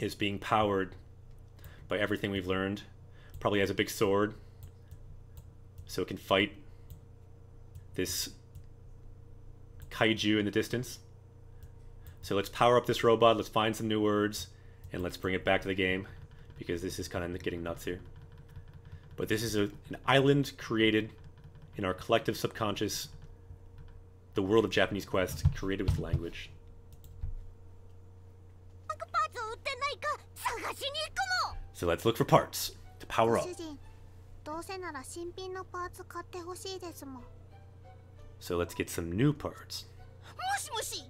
is being powered by everything we've learned. Probably has a big sword, so it can fight this kaiju in the distance. So let's power up this robot, let's find some new words, and let's bring it back to the game, because this is kind of getting nuts here. But this is an island created in our collective subconscious, the world of Japanese Quest, created with language. So let's look for parts to power up. どうせなら新品のパーツ買ってほしいですもん So let's get some new parts. もしもし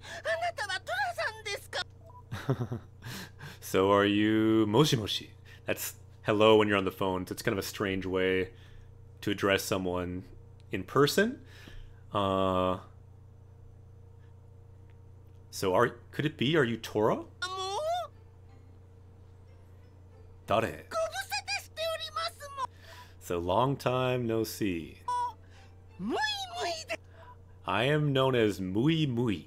あなたはトラさん So are you moshi moshi? That's hello when you're on the phone. So it's kind of a strange way to address someone in person. So could it be, are you Tora? Dare. So long time no see. I am known as Mui Mui.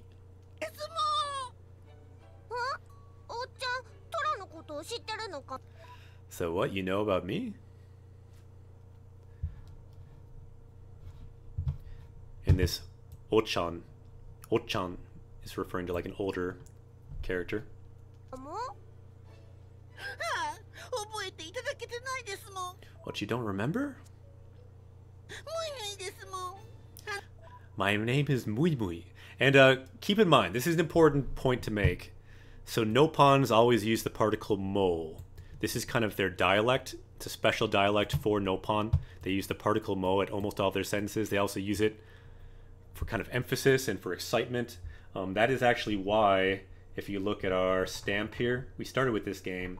おっちゃんトラのことを知ってるのか So what, you know about me? In this Ochan is referring to like an older character. も 覚えていただけてないですもん。 What, you don't remember? むいむいですもん。 My name is Mui Mui. And keep in mind, this is an important point to make. So Nopons always use the particle mo. This is kind of their dialect. It's a special dialect for Nopon. They use the particle mo at almost all of their sentences. They also use it for kind of emphasis and for excitement. That is actually why, if you look at our stamp here, we started with this game.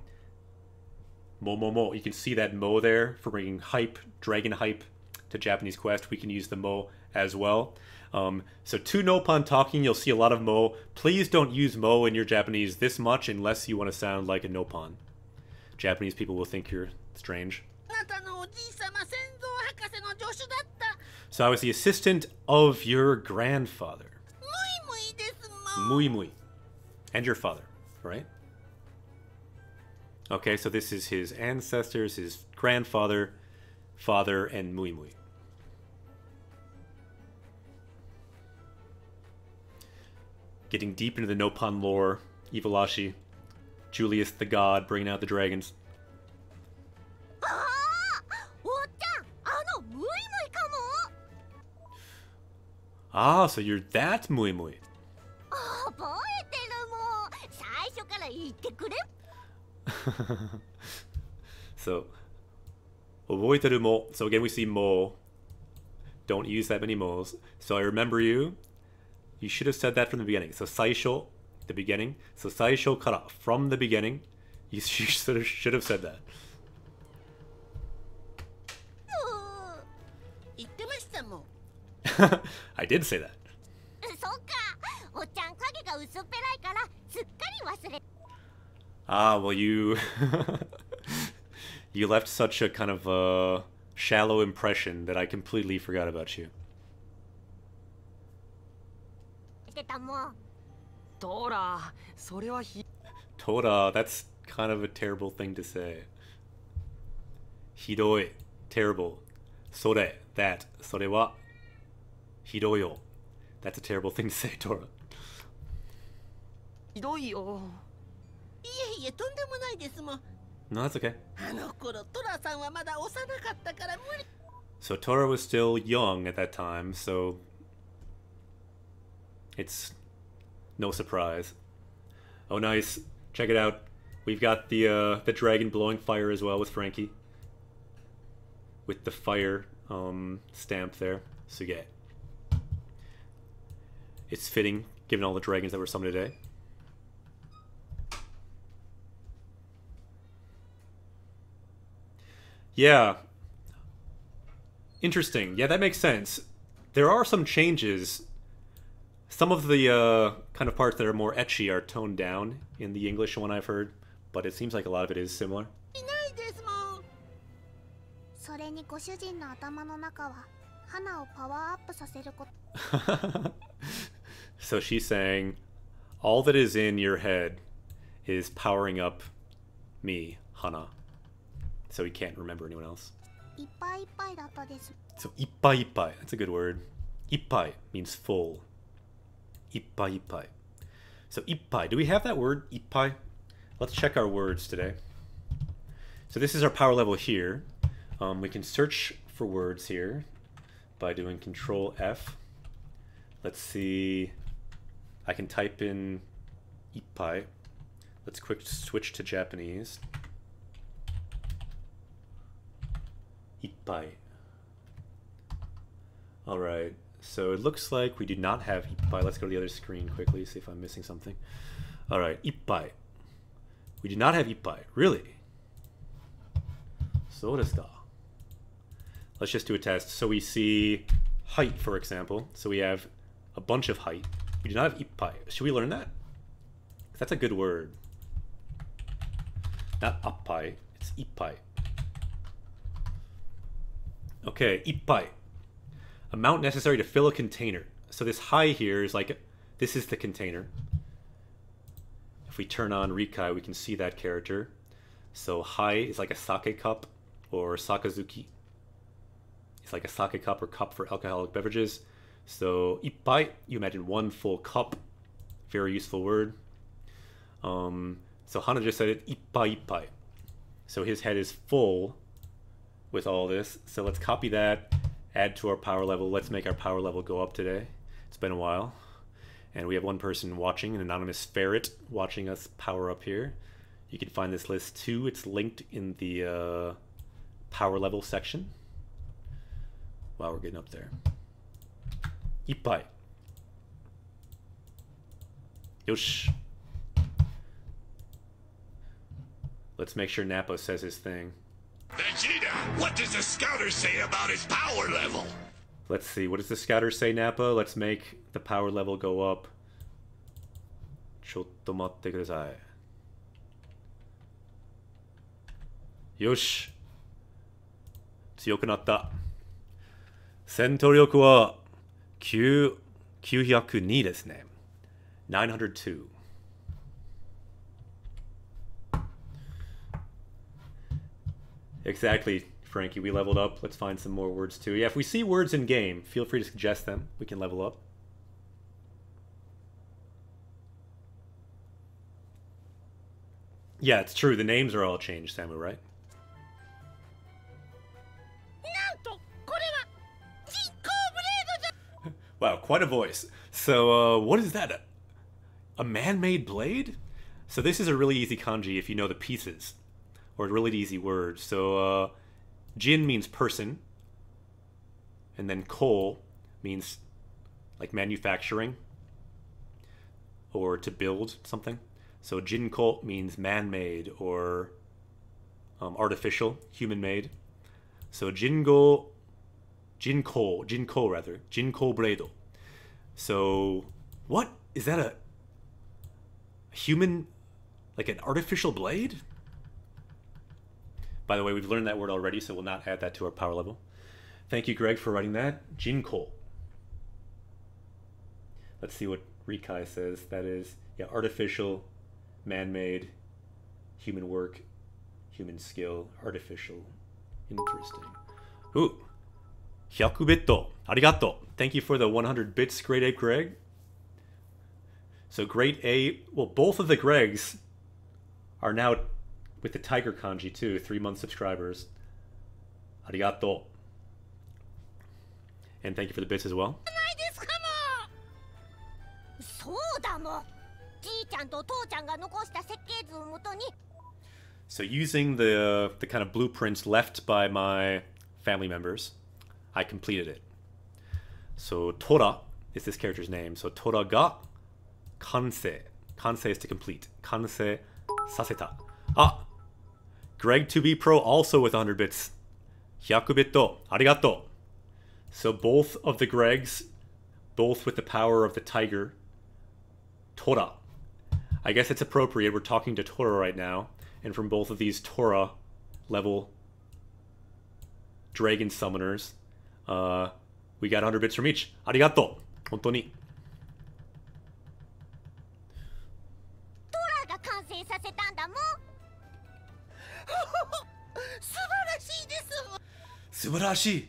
Mo mo mo. You can see that mo there for bringing hype, dragon hype to Japanese Quest. We can use the mo as well. So to Nopon talking, you'll see a lot of mo. Please don't use mo in your Japanese this much unless you want to sound like a Nopon. Japanese people will think you're strange. あなたのおじいさま先祖博士の助手だった。 So I was the assistant of your grandfather. むいむいですもん。 Mui Mui. And your father, right? Okay, so this is his ancestors, his grandfather, father, and Mui Mui. Getting deep into the Nopon lore, Iwalashi, Julius the God bringing out the dragons. ああおっちゃんあのムイムイかも Ah, so you're that Mui Mui. 覚えてるもん最初から言ってくれ So, 覚えてるmo. So again, we see mo. Don't use that many mo's. So I remember you. You should have said that from the beginning. So 最初, the beginning. So 最初から, from the beginning. You should have said that. 言ってましたもん。 I did say that. そっかおっちゃん影が薄っぺらいからすっかり忘れ Ah, well, you you left such a kind of shallow impression that I completely forgot about you. てたもんトラそれはひ Tora, that's kind of a terrible thing to say. Hidoi, terrible. Sore, that. Sore wa hidoyo. That's a terrible thing to say, Tora. ひどいよいえいえとんでもないですもん。 No, that's okay. あの頃トラさんはまだ幼かったから無理。 So Tora was still young at that time, so it's no surprise. Oh, nice. Check it out. We've got the dragon blowing fire as well with Frankie. With the fire stamp there. Suge. It's fitting, given all the dragons that were summoned today. Yeah. Interesting. Yeah, that makes sense. There are some changes. Some of the kind of parts that are more ecchi are toned down in the English one I've heard, but it seems like a lot of it is similar. いないですもん。それにご主人の頭の中は花をパワーアップさせること。 So she's saying, all that is in your head is powering up me, Hana. So he can't remember anyone else. いっぱいいっぱいだったです。 So ippai ippai, that's a good word. Ippai means full. Ippai ippai. So ippai, do we have that word, ippai? Let's check our words today. So this is our power level here. We can search for words here by doing Control F. Let's see. I can type in ippai. Let's quick switch to Japanese. Ippai. Alright, so it looks like we do not have ippai. Let's go to the other screen quickly, see if I'm missing something. Alright, ippai. We do not have ippai. Really? So desu ka. Let's just do a test. So we see height, for example. So we have a bunch of height. We do not have ippai. Should we learn that? That's a good word. Not appai, it's ippai. Okay, ippai. Amount necessary to fill a container. So this hai here is like, this is the container. If we turn on Rikai, we can see that character. So hai is like a sake cup or sakazuki. It's like a sake cup or cup for alcoholic beverages. So ippai, you imagine one full cup. Very useful word. So Hana just said it, ippai ippai. So his head is full with all this. So let's copy that, add to our power level. Let's make our power level go up today. It's been a while. And we have one person watching, an anonymous ferret, watching us power up here. You can find this list too. It's linked in the power level section. Wow, we're getting up there. Ippai. Yosh. Let's make sure Nappa says his thing. Vegeta, what does the scouter say about his power level? Let's see, what does the scouter say, Nappa? Let's make the power level go up. Chotto matte kudasai. Yosh. 強くなった。戦闘力は902ですね。902. Exactly, Frankie. We leveled up. Let's find some more words too. Yeah, if we see words in game, feel free to suggest them. We can level up. Yeah, it's true. The names are all changed, Samu, right? Wow, quite a voice. So, what is that? A man-made blade? So this is a really easy kanji if you know the pieces. Or a really easy word. So, jin means person. And then ko means like manufacturing. Or to build something. So jinko means man-made or artificial, human-made. So jinko blade. So, what? Is that a human, like an artificial blade? By the way, we've learned that word already, so we'll not add that to our power level. Thank you, Greg, for writing that. Jinko. Let's see what Rikai says. That is, yeah, artificial, man-made, human work, human skill, artificial. Interesting. Ooh. 100 bitto. Arigato. Thank you for the 100 bits, Grade A Greg. So Grade A, well, both of the Gregs are now with the Tiger Kanji too, 3-month subscribers. Arigato. And thank you for the bits as well. So using the kind of blueprints left by my family members, I completed it. So Tora is this character's name. So Tora ga kansei. Kansei is to complete. Kansei saseta. Ah! Greg 2B Pro also with 100 bits. 100 bitto. Arigato. So both of the Gregs, both with the power of the tiger, Tora. I guess it's appropriate. We're talking to Tora right now. And from both of these Tora level dragon summoners, we got 100 bits from each. Arigato. Hontou ni. Subarashi.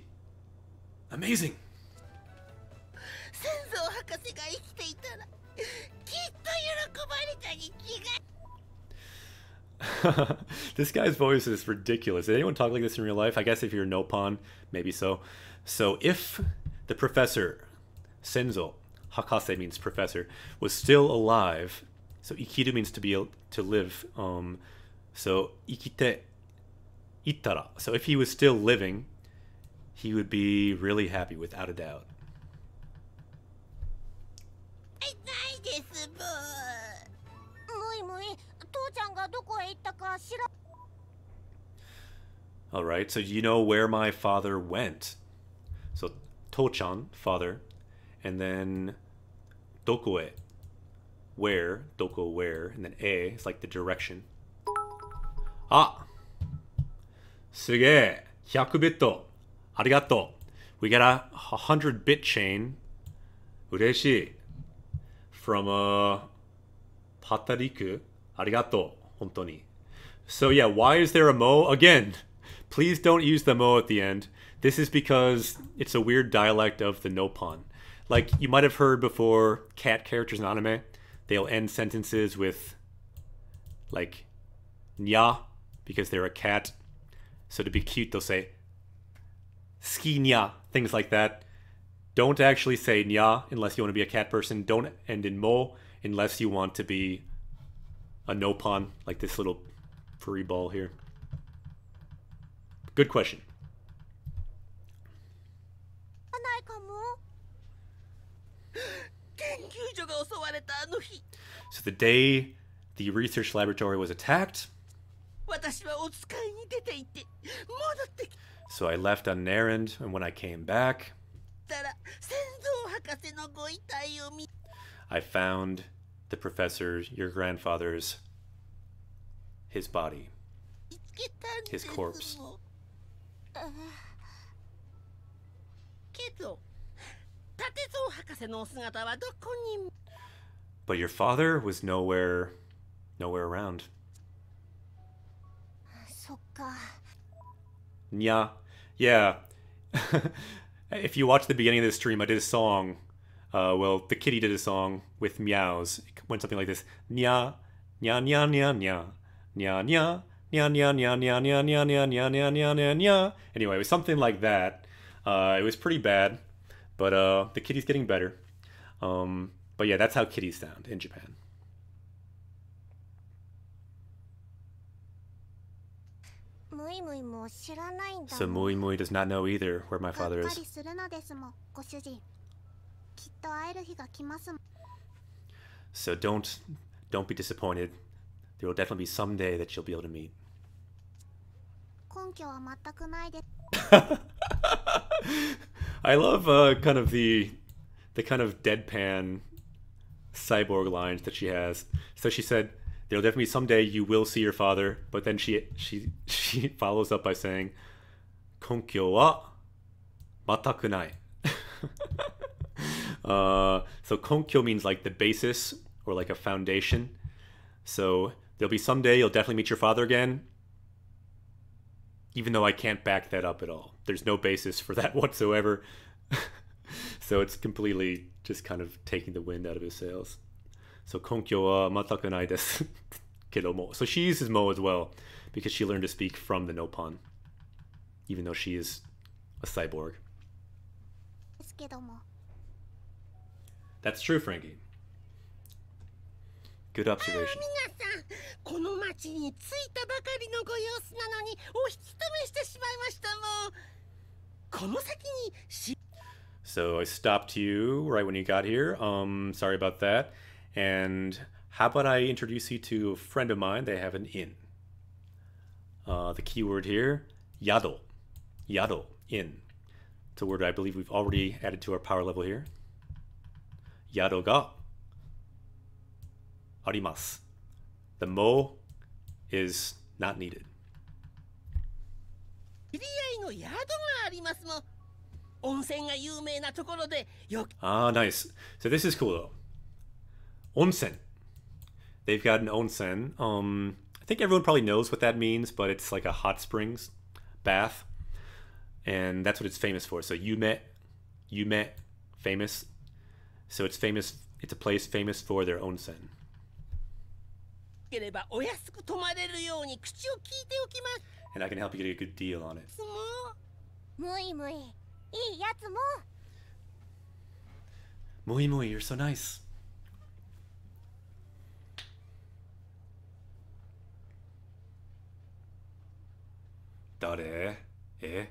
Amazing. This guy's voice is ridiculous. Did anyone talk like this in real life? I guess if you're Nopon, maybe so. So if the professor, Senzo, Hakase means professor, was still alive, so ikiru means to live, so ikite, ittara. So if he was still living, he would be really happy without a doubt. がどこへ行ったか知ら。 Alright, so you know where my father went. So, Tochan, father. And then, dokoe, where, doko, where. And then e is like the direction. Ah! Suge! 100 bit. Arigato. We got a 100 bit chain. Ureshi. From, Patariku. Arigato. Hontoni. So yeah, why is there a mo? Again, please don't use the mo at the end. This is because it's a weird dialect of the Nopon. Like, you might have heard before, cat characters in anime, they'll end sentences with, like, nya, because they're a cat. So to be cute, they'll say, ski nya, things like that. Don't actually say nya unless you want to be a cat person. Don't end in mo unless you want to be a Nopon, like this little furry ball here. Good question. So the day the research laboratory was attacked, so I left on an errand, and when I came back, I found the professor, your grandfather's, his body, his corpse. But your father was nowhere around. Nya. Yeah. If you watch the beginning of this stream, I did a song. Well, the kitty did a song with meows. It went something like this. Nya, nya, nya, nya, nya. Nya, nya, nya, nya, nya, nya, nya, nya, nya, nya, nya, nya, nya, nya. Anyway, it was something like that. It was pretty bad, but the kitty's getting better. But yeah, that's how kitties sound in Japan. So Mui Mui does not know either where my father is. So don't be disappointed. There will definitely be some day that you'll be able to meet. I love kind of the kind of deadpan cyborg lines that she has. So she said, "There'll definitely be someday you will see your father," but then she follows up by saying, "Konkyo wa mataku nai." So konkyo means like the basis or like a foundation. So there'll be someday you'll definitely meet your father again, even though I can't back that up at all. There's no basis for that whatsoever. So it's completely just kind of taking the wind out of his sails. So konkyo wa mataku nai desu. Kedo mo. So she uses mo as well because she learned to speak from the Nopon, even though she is a cyborg. That's true, Frankie. Good observation. So I stopped you right when you got here. Sorry about that. And how about I introduce you to a friend of mine? They have an inn. The keyword here, yado. Yado, inn. It's a word I believe we've already added to our power level here. Yado ga arimasu. The mo is not needed. Ah, nice. So this is cool though. Onsen. They've got an onsen. I think everyone probably knows what that means, but it's like a hot springs bath. And that's what it's famous for. So Yume, famous. So it's famous, it's a place famous for their onsen. And I can help you get a good deal on it. Mui Mui, you're so nice. Dare? Eh?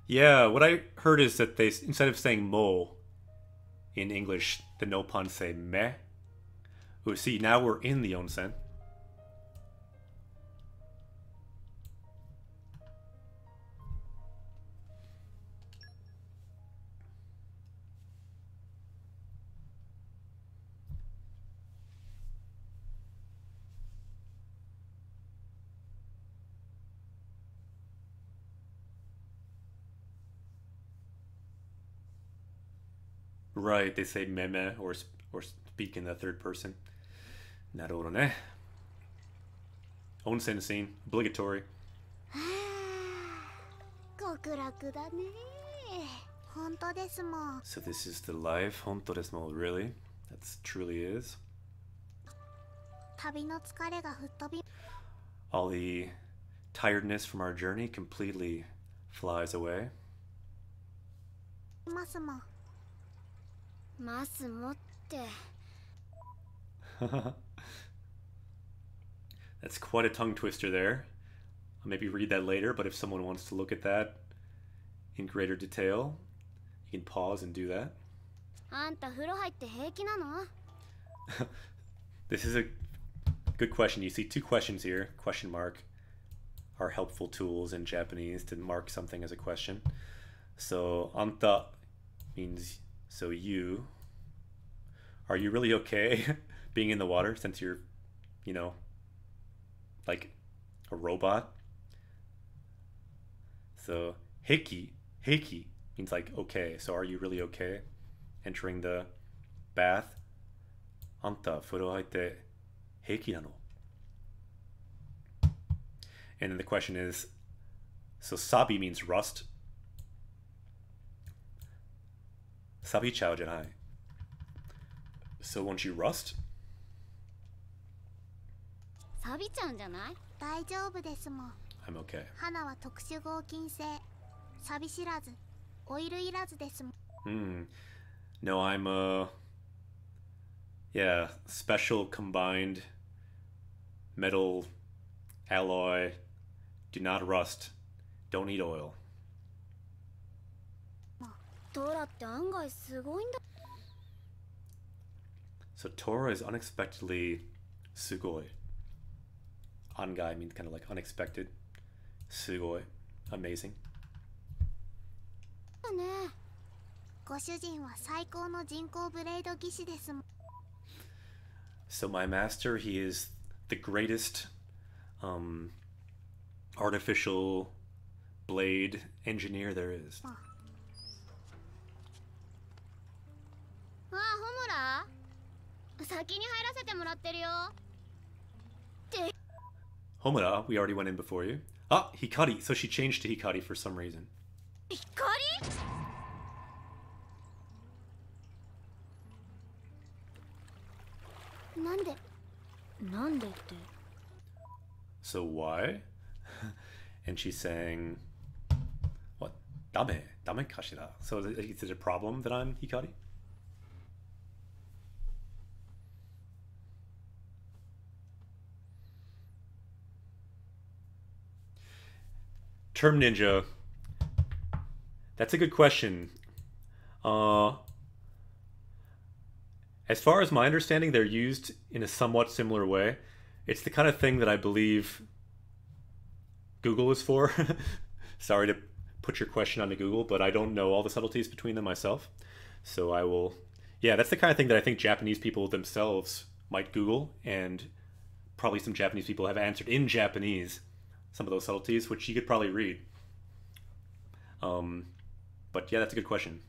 Yeah, what I heard is that they, instead of saying mo, In English, the Noppan say me. Oh, see, now we're in the onsen. Right, they say meme or speak in the third person. Naruhodo ne. Onsen scene, obligatory. 極楽だね。本当ですもん。 So this is the life, honto desu mo, really? That truly is. 旅の疲れが吹っ飛び All the tiredness from our journey completely flies away. ますもん。ますもって That's quite a tongue twister there. I'll maybe read that later, but if someone wants to look at that in greater detail, you can pause and do that. あんた風呂入って平気なの This is a good question. You see two questions here. Question mark are helpful tools in Japanese to mark something as a question. So, anta means so you. Are you really okay being in the water since you're, you know, like a robot? So, heiki means like okay. So, are you really okay entering the bath? Anta furo haite heiki nano? And then the question is, so sabi means rust. Sabi chao janai. So won't you rust? 錆びちゃうんじゃない 大丈夫ですもん。 I'm okay. 花は特殊合金製。錆び知らず、オイルいらずですもん。 No, I'm yeah, special combined metal alloy. Do not rust. Don't need oil. トラって案外すごいんだ So Tora is unexpectedly sugoi. Angai means kind of like unexpected. Sugoi, amazing. だね ご主人は最高の人工ブレード技師ですもん。 So my master, he is the greatest artificial blade engineer there is. あホムラ先に入らせてもらってるよ Homura, we already went in before you. Ah, Hikari. So she changed to Hikari for some reason. 光 なんでって So why? And she's saying, what? Dame kashira. So is it a problem that I'm Hikari? Term ninja. That's a good question. As far as my understanding, they're used in a somewhat similar way. It's the kind of thing that I believe Google is for. Sorry to put your question onto Google, but I don't know all the subtleties between them myself. So I will... Yeah, that's the kind of thing that I think Japanese people themselves might Google, and probably some Japanese people have answered in Japanese some of those subtleties, which you could probably read. But yeah, that's a good question.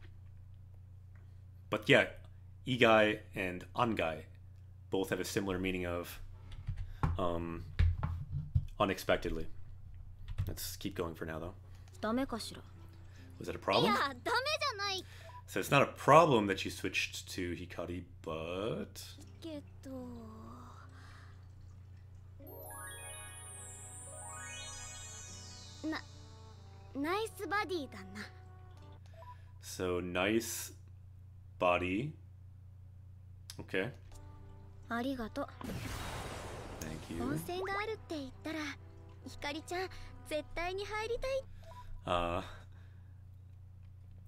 But yeah, igai and angai both have a similar meaning of unexpectedly. Let's keep going for now, though. ダメかしら Was that a い problem? やダメじゃない So it's not a problem that you switched to Hikari, but... けどナイスバディだな So nice body. Okay. ありがとう Thank 温 you. 泉があるって言ったらひかりちゃん絶対に入りたい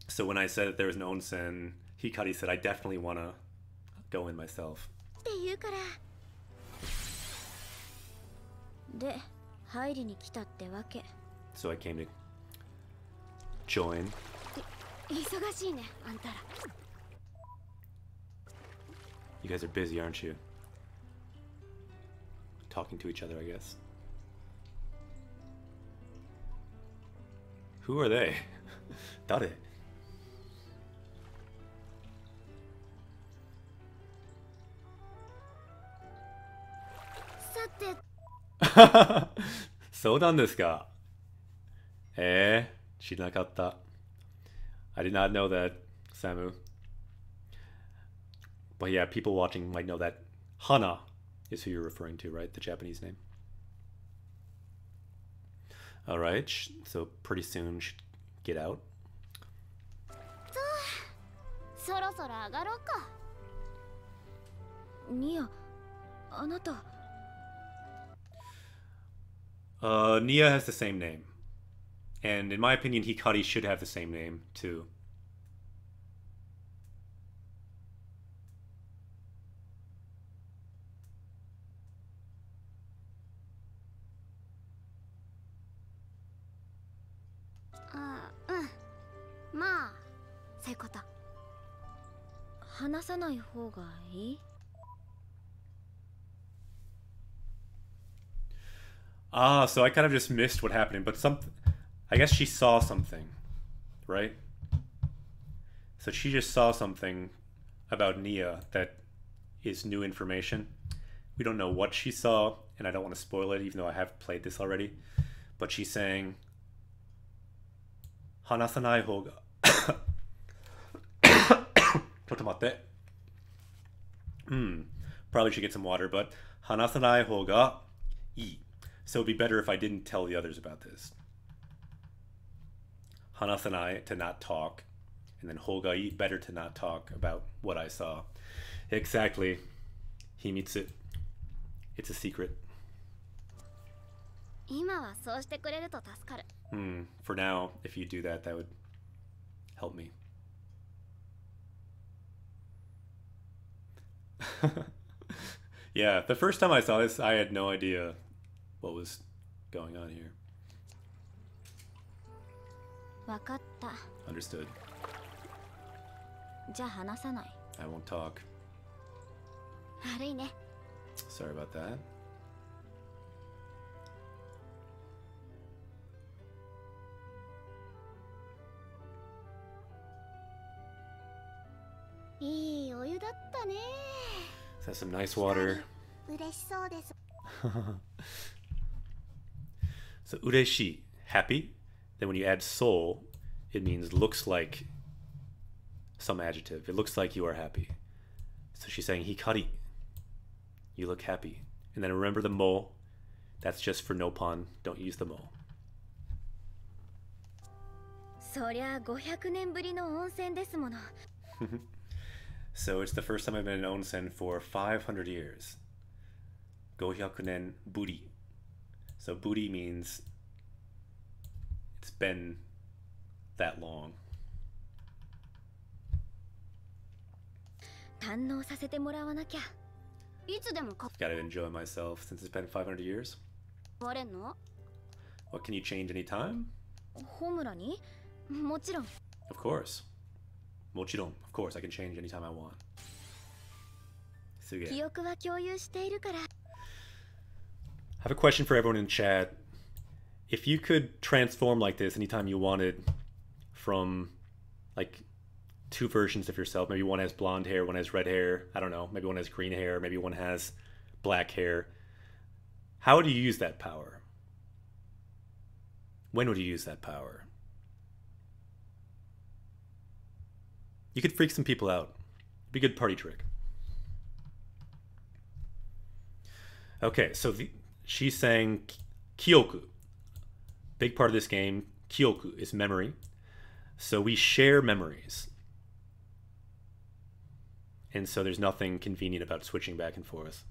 So when I said that there was an onsen Hikari said, I definitely want to go in myself. って言うから。で、入りに来たってわけ。So I came to join. 忙しいね、あんたら。You guys are busy, aren't you? Talking to each other, I guess. Who are they? Dare? So なんですか? 知らなかった. I did not know that, Samu. But yeah, people watching might know that Hana is who you're referring to, right? The Japanese name. Alright, so pretty soon should get out. そろそろ上がろうか。ニア、あなた。Nia has the same name. And in my opinion, Hikari should have the same name, too. Ah, so I kind of just missed what happened, but I guess she saw something, right? So she just saw something about Nia that is new information. We don't know what she saw, and I don't want to spoil it, even though I have played this already. But she's saying, Hanasanai hoga. Totomatte. Probably should get some water, but Hanasanai hoga ii. So it'd be better if I didn't tell the others about this. Hanasanai, to not talk. And then hogai, better to not talk about what I saw. Exactly. Himitsu. It's a secret. For now, if you do that, that would help me. Yeah, the first time I saw this, I had no idea what was going on here. Understood. I won't talk. Sorry about that. That's some nice water. So ureshi, happy. Then when you add soul, it means looks like some adjective. It looks like you are happy. So she's saying hikari, you look happy. And then remember the mo, that's just for no pun. Don't use the mo. So it's the first time I've been in onsen for 500 years. 500年ぶり. So buri means it's been that long. Gotta enjoy myself since it's been 500 years. What, can you change any time? Of course. Mochiron. Of course, I can change anytime I want. Suge. I have a question for everyone in chat. If you could transform like this anytime you wanted from like two versions of yourself, maybe one has blonde hair, one has red hair, I don't know, maybe one has green hair, maybe one has black hair, how would you use that power? When would you use that power? You could freak some people out. It'd be a good party trick. Okay, so she's saying kyoku. Big part of this game, kyoku, is memory. So we share memories. And so there's nothing convenient about switching back and forth.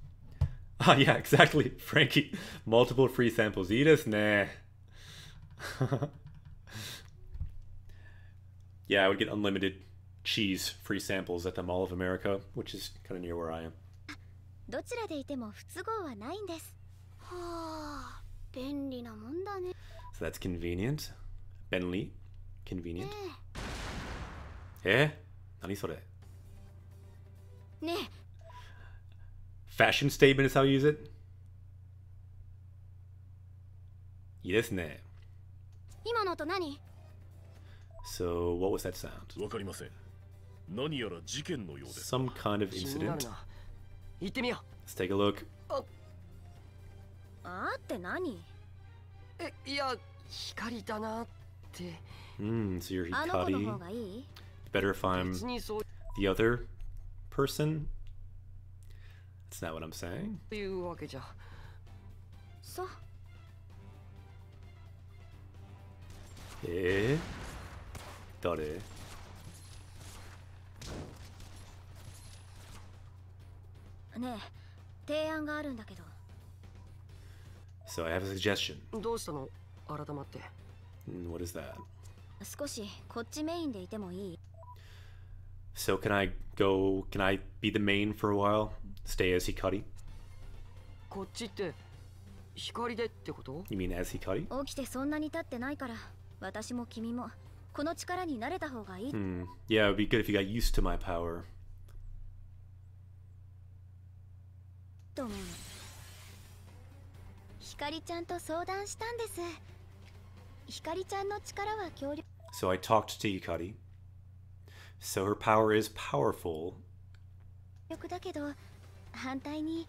Ah, yeah, exactly, Frankie. Multiple free samples. Ii desu ne. Yeah, I would get unlimited cheese free samples at the Mall of America, which is kind of near where I am. どちらでいても不都合はないんです。はあ、便利なもんだね。So that's convenient. Benly. Convenient. え？何それ？ねえ。Fashion statement is how you use it? いいですね。今の音何？ So, what was that sound? わかりません。何やら事件のようです。 Some kind of incident. 行ってみよう。Let's take a look. あーって何？いや、光だなって。So you're Hikari. がいい？ Better if I'm the other person? That's not what I'm saying. というわけじゃ。そう。誰？ねえ、提案があるんだけど。So I have a suggestion. どうしたの？改まって。What is that? 少しこっちメインでいてもいい？ So can I be the main for a while? Stay as Hikari? こっちって光でってこと？ You mean as Hikari? 起きてそんなに経ってないから、私も君もこの力に慣れた方がいい。Yeah, it would be good if you got used to my power. と思う。光ちゃんと相談したんです。光ちゃんの力は強力。So I talked to Hikari. So her power is powerful. だけど反対に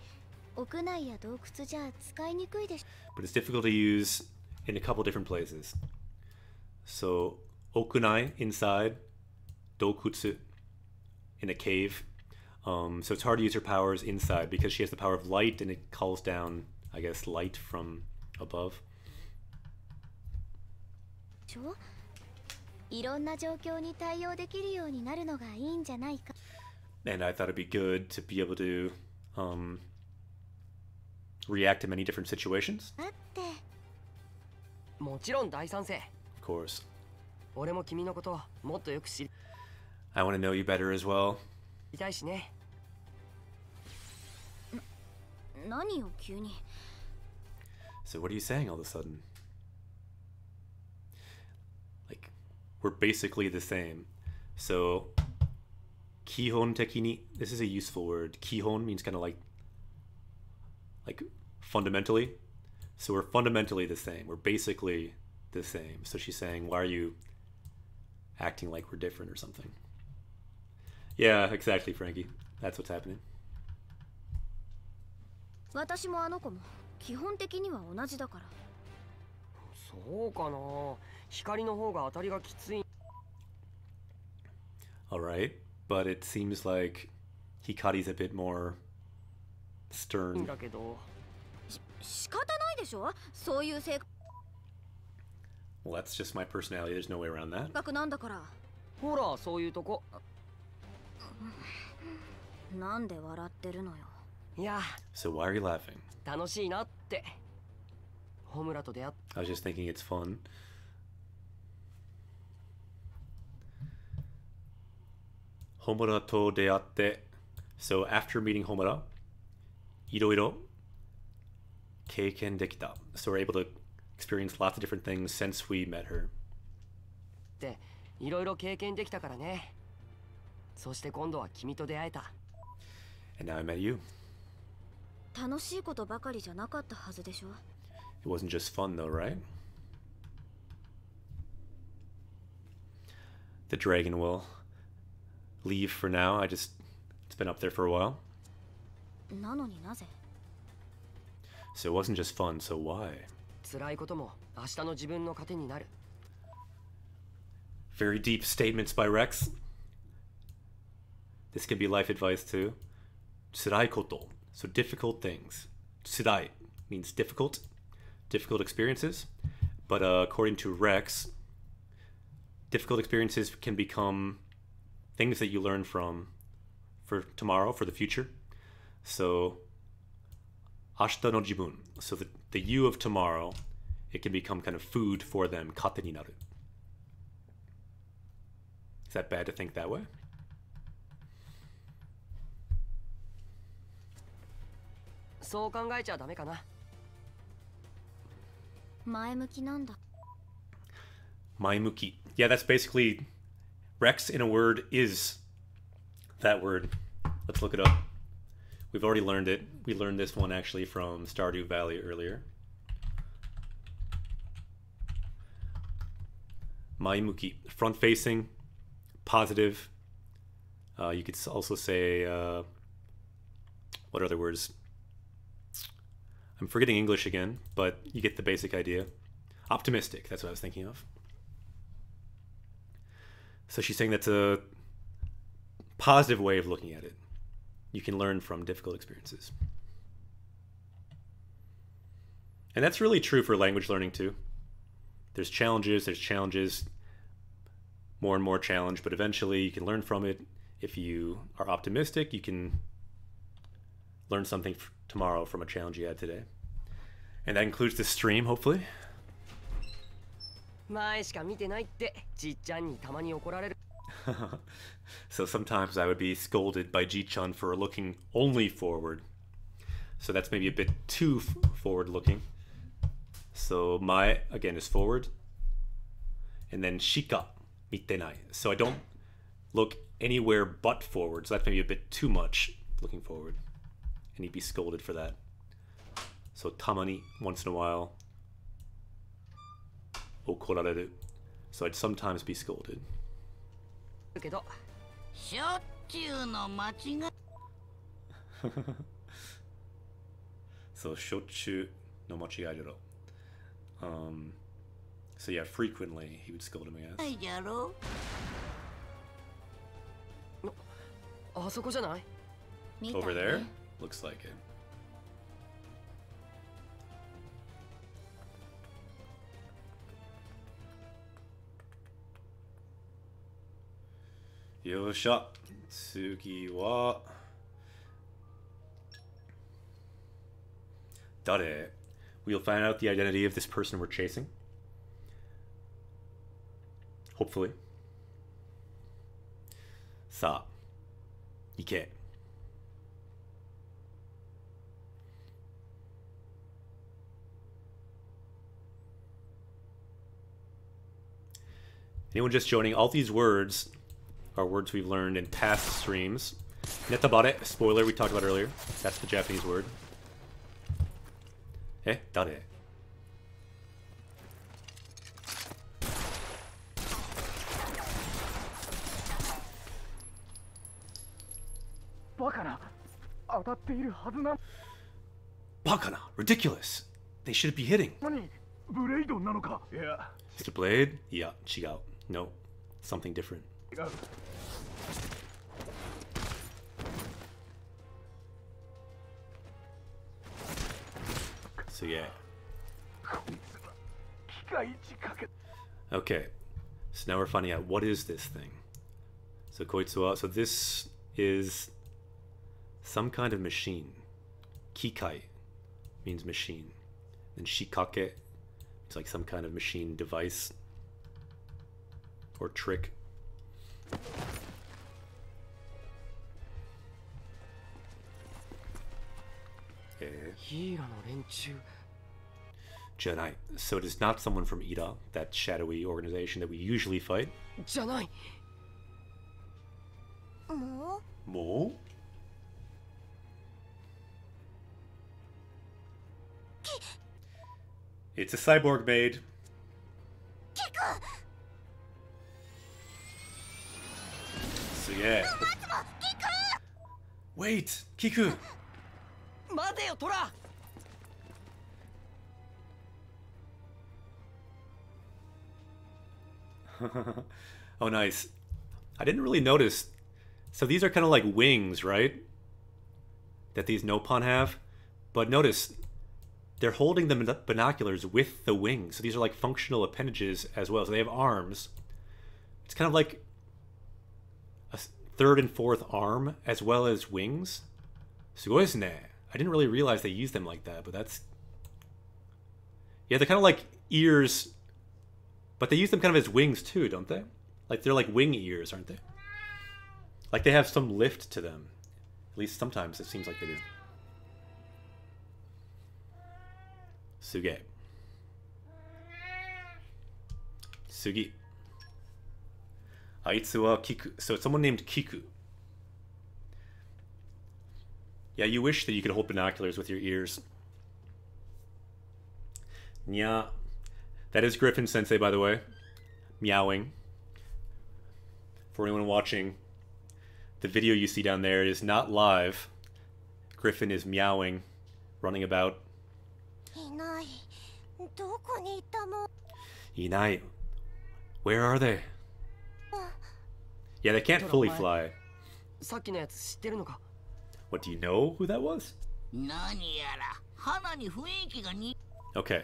屋内や洞窟じゃ使いにくいでしょ。But it's difficult to use in a couple different places. So okunai inside, dokutsu in a cave. So it's hard to use her powers inside because she has the power of light and it calls down, I guess, light from above. いろんな状況に対応できるようになるのがいいんじゃないか。And I thought it'd be good to be able to react to many different situations. だって。もちろん大賛成。Of course. 俺も君のことをもっとよく知り。I want to know you better as well. 見たいしね。何よ急に。So what are you saying all of a sudden? Like, we're basically the same. So, kihon tekini, this is a useful word. Kihon means kind of like fundamentally. So we're fundamentally the same. We're basically the same. So she's saying, why are you acting like we're different or something? Yeah, exactly, Frankie. That's what's happening. 私もあの子も基本的には同じだから。そうかな。光の方が当たりがきつい。Alright, but it seems like Hikari's a bit more stern. だけど。仕方ないでしょ。そういう性格。Well, that's just my personality. There's no way around that. 格なんだから。ほら、そういうとこ。なんで笑ってるのよ。いや。So why are you laughing? 楽しいなって。ホムラと出会っ。I was just thinking it's fun. Homura to deatte. So after meeting Homura, iroiro keiken dekita. So we're able to experience lots of different things since we met her. で、いろいろ経験できたからね。そして今度は君と出会えた。And now I met you. 楽しいことばかりじゃなかったはずでしょ。It wasn't just fun though, right? The dragon will leave for now. It's been up there for a while. なのになぜ? So it wasn't just fun, so why? 辛いことも明日の自分の糧になる。Very deep statements by Rex. This can be life advice too. Tsurai koto. So difficult things. Tsurai means difficult experiences. But according to Rex, difficult experiences can become things that you learn from for tomorrow, for the future. So, ashita no jibun. So the you of tomorrow, it can become kind of food for them. Kate ni naru. Is that bad to think that way? そう考えちゃダメかな。前向きなんだ。Maimuki. Yeah, that's basically Rex in a word is that word. Let's look it up. We've already learned it. We learned this one actually from Stardew Valley earlier. Maimuki, front-facing, positive. You could also say, what other words? I'm forgetting English again, but you get the basic idea. Optimistic, that's what I was thinking of. So she's saying that's a positive way of looking at it. You can learn from difficult experiences. And that's really true for language learning too. There's challenges, more and more challenge, but eventually you can learn from it. If you are optimistic, you can learn something tomorrow from a challenge you had today. And that includes this stream, hopefully. 前しか見てないってじっちゃんにたまに怒られる。So sometimes I would be scolded by Ji-chan for looking only forward. So that's maybe a bit too forward-looking. So my, again, is forward. And then shika, mitenai. So I don't look anywhere but forward. So that's maybe a bit too much looking forward. And he'd be scolded for that. So tamani, once in a while. Okorareru. So I'd sometimes be scolded. けどしょっちゅうの間違い So shochu no machigairo. So yeah, frequently he would scold him, I な guess. いじゃろ。あそこじゃない？ Over there? Looks like it. Yosha. Tsugi wa Dare. We'll find out the identity of this person we're chasing. Hopefully. Sa. Ike. Anyone just joining, all these words are words we've learned in past streams. Netabare, spoiler we talked about earlier. That's the Japanese word. Dare. Bakana! Ridiculous! They should be hitting. It's the blade? Yeah, chigao. No, something different. So yeah. Okay, so now we're finding out what is this thing. So koitsu, so this is some kind of machine. Kikai means machine. And shikake is like some kind of machine device or trick. Janai. So it is not someone from Ida, that shadowy organization that we usually fight. Janai. Mo? It's a cyborg maid. So yeah. Wait, Kiku. 待てよトラ。Oh, nice. I didn't really notice. So these are kind of like wings, right? That these Nopon have. But notice, they're holding the binoculars with the wings. So these are like functional appendages as well. So they have arms. It's kind of like a third and fourth arm as well as wings. Sugoi desu ne. I didn't really realize they used them like that, but that's... Yeah, they're kind of like ears, but they use them kind of as wings too, don't they? Like they're like wing ears, aren't they? Like they have some lift to them. At least sometimes it seems like they do. Suge. Sugi. Aitsu wa Kiku. So it's someone named Kiku. Yeah, you wish that you could hold binoculars with your ears. Nya. That is Griffin Sensei, by the way. Meowing. For anyone watching, the video you see down there is not live. Griffin is meowing, running about. Inai. Where are they? Yeah, they can't fully fly. What, do you know who that was? Okay.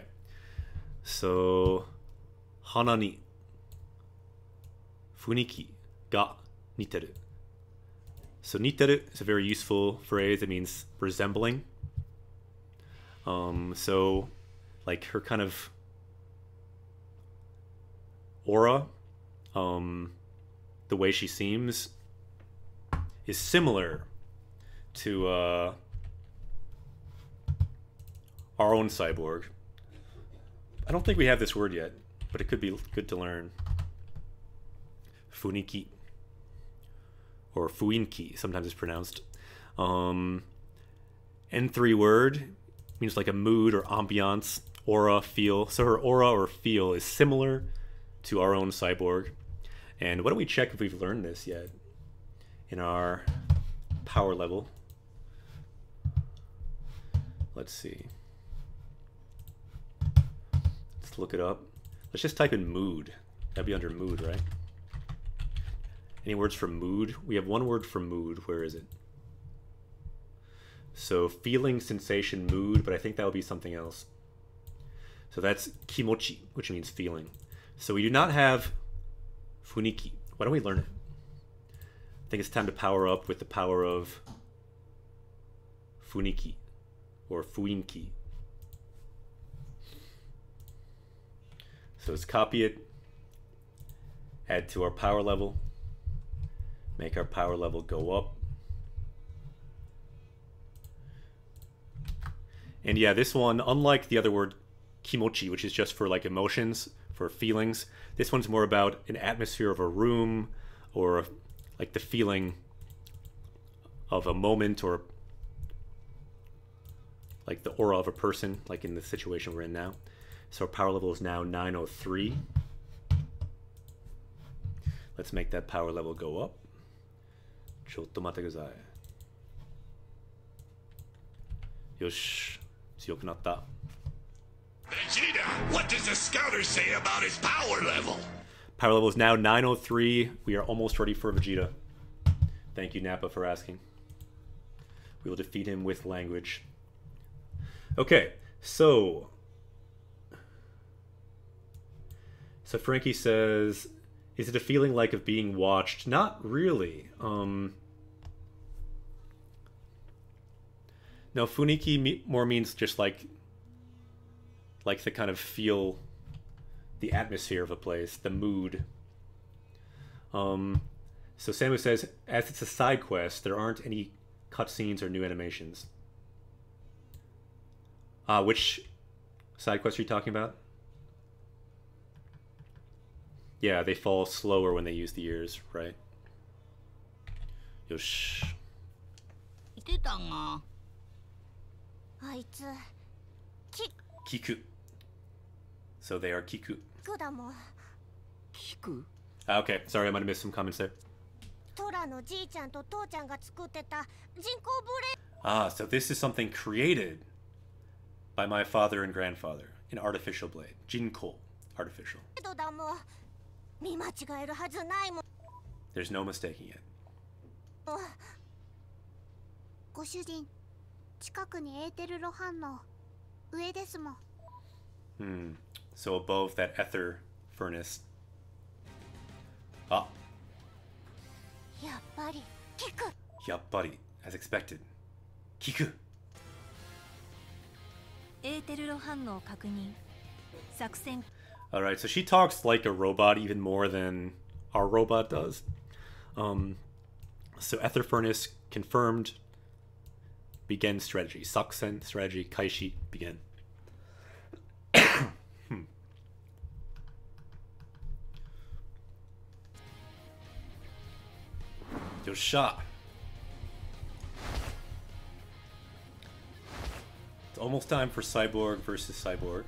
So, hana ni funiki ga niteru. So niteru is a very useful phrase. It means resembling. So, like her kind of aura, the way she seems, is similar to our own cyborg. I don't think we have this word yet, but it could be good to learn. Funiki. Or fuinki, sometimes it's pronounced. N3 word means like a mood or ambiance, aura, feel. So her aura or feel is similar to our own cyborg. And why don't we check if we've learned this yet in our power level. Let's see. Let's look it up. Let's just type in mood. That'd be under mood, right? Any words for mood? We have one word for mood. Where is it? So feeling, sensation, mood, but I think that would be something else. So that's kimochi, which means feeling. So we do not have funiki. Why don't we learn it? I think it's time to power up with the power of funiki or fuinki. So let's copy it, add to our power level, make our power level go up. And yeah, this one, unlike the other word kimochi, which is just for like emotions, for feelings, this one's more about an atmosphere of a room or like the feeling of a moment or like the aura of a person, like in the situation we're in now. So our power level is now 903. Let's make that power level go up. Chotto matte kudasai. Yosh, tsuyoku natta. Vegeta, what does the scouter say about his power level? Power level is now 903. We are almost ready for Vegeta. Thank you, Nappa, for asking. We will defeat him with language. Okay, so Frankie says, is it a feeling like of being watched? Not really. No, funiki more means just like the kind of feel the atmosphere of a place, the mood. So Samu says, as it's a side quest, there aren't any cutscenes or new animations. Which side quest are you talking about? Yeah, they fall slower when they use the ears, right? Yosh. Kiku. So they are Kiku. Kiku? Okay, sorry, I might have missed some comments there. So this is something created by my father and grandfather, an artificial blade. Jinko, artificial. There's no mistaking it. So above that ether furnace. Ah. Yappari, as expected. Kiku. Alright, so she talks like a robot even more than our robot does. So ether furnace confirmed. Begin strategy. Saksen strategy. Kaishi. Begin. shot. It's almost time for Cyborg versus Cyborg.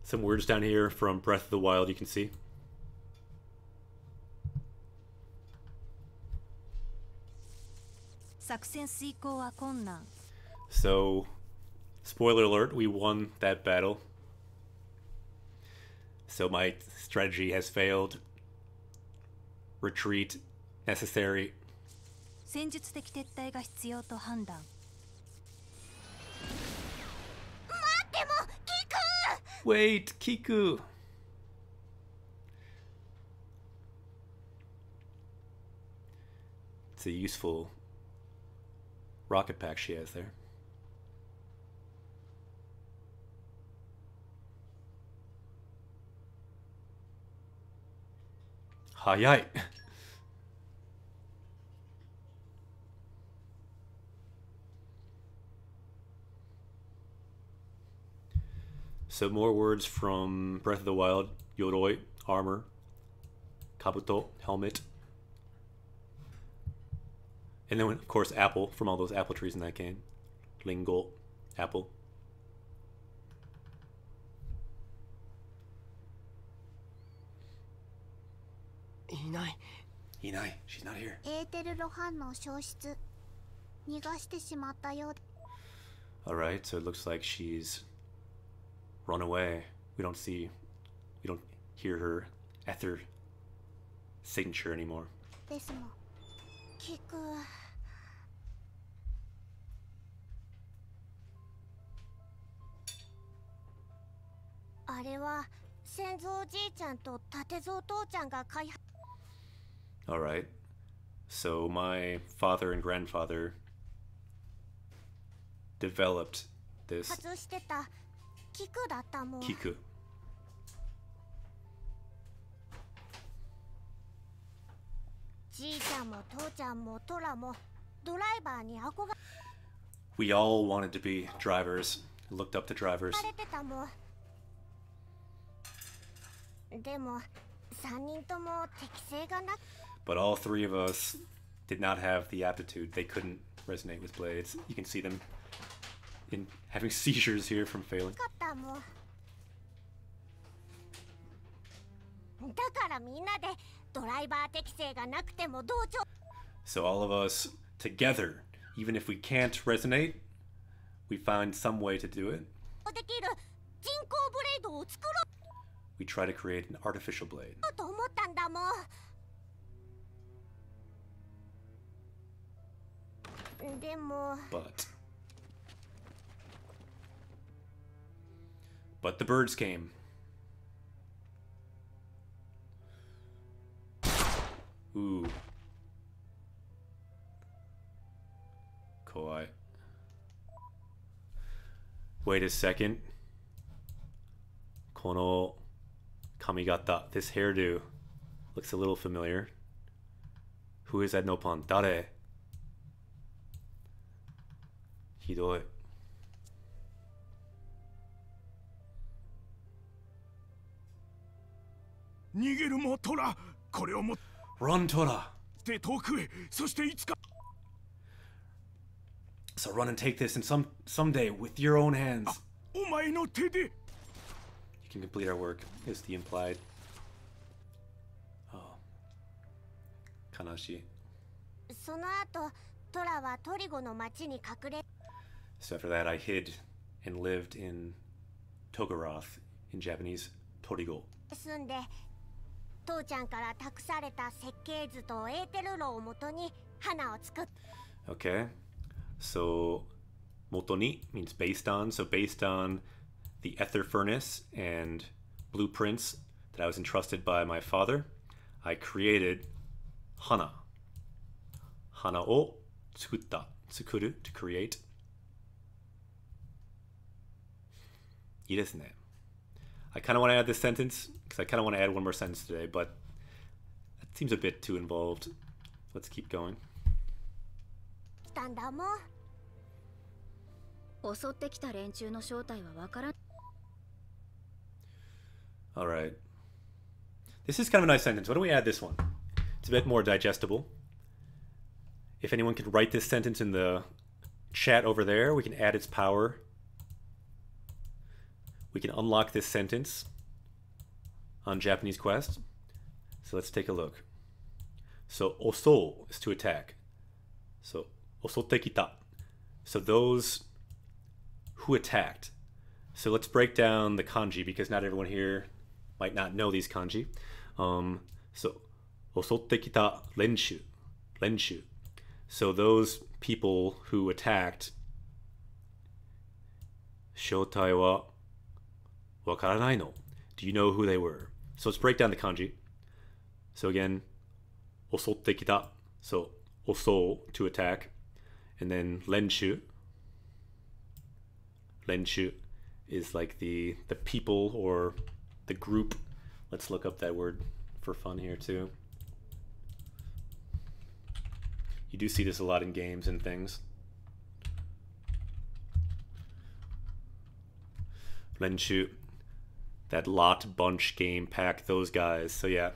Some words down here from Breath of the Wild you can see. So, spoiler alert, we won that battle. So my strategy has failed. Retreat necessary. Wait, Kiku! It's a useful rocket pack she has there. Hayai! So more words from Breath of the Wild. Yoroi, armor. Kabuto, helmet. And then, of course, apple, from all those apple trees in that game. Lingo, apple. Inai. Inai, she's not here. エーテルロ反応消失。逃がしてしまったようで。Alright, so it looks like she's run away. We don't hear her ether signature anymore. ですもん。聞く。あれは先祖おじいちゃんと立蔵父ちゃんが開発。Alright, so my father and grandfather developed this 発してたキクだったもん。 Kiku. じいちゃんも父ちゃんもトラもドライバーに憧れ We all wanted to be drivers, looked up to drivers. てたもん。でも3人とも適性がなく But all three of us did not have the aptitude. They couldn't resonate with blades. You can see them in having seizures here from failing. かったもん。だからみんなでドライバー適性がなくても同調 So all of us together, even if we can't resonate, we find some way to do it. できる人工ブレードを作ろ We try to create an artificial blade. うと思ったんだもん。でも But the birds came. Ooh. Kawaii. Wait a second. Kono kamigata. This hairdo looks a little familiar. Who is that Nopon? Dare? Hidoi. Run, Tora! So run and take this, and someday, with your own hands, you can complete our work, is the implied. Oh. Kanashi. その後トラはトリゴの町に隠れ So after that, I hid and lived in Togaroth, in Japanese, Torigo. 住んで父ちゃんから託された設計図とエーテル炉をもとに花を作っ Okay, so motoni means based on. So based on the ether furnace and blueprints that I was entrusted by my father, I created hana. Hana o tsukutta, tsukuru, to create. いいですね. I kind of want to add this sentence because I kind of want to add one more sentence today, but that seems a bit too involved. Let's keep going. たんだもん。襲ってきた連中の正体はわからん。 All right. This is kind of a nice sentence. Why don't we add this one? It's a bit more digestible. If anyone could write this sentence in the chat over there, we can add its power. We can unlock this sentence on Japanese Quest. So let's take a look. So, oso is to attack. So, osotte kita. So those who attacked. So let's break down the kanji because not everyone here might not know these kanji. So, osotte kita renshu. Renshu. So those people who attacked. Shotai wa wakaranai no. Do you know who they were? So let's break down the kanji. So again, osotte kita. So oso, to attack. And then renshu. Renshu is like the people or the group. Let's look up that word for fun here too. You do see this a lot in games and things. Renshu, that lot, bunch, game, pack, those guys. So yeah.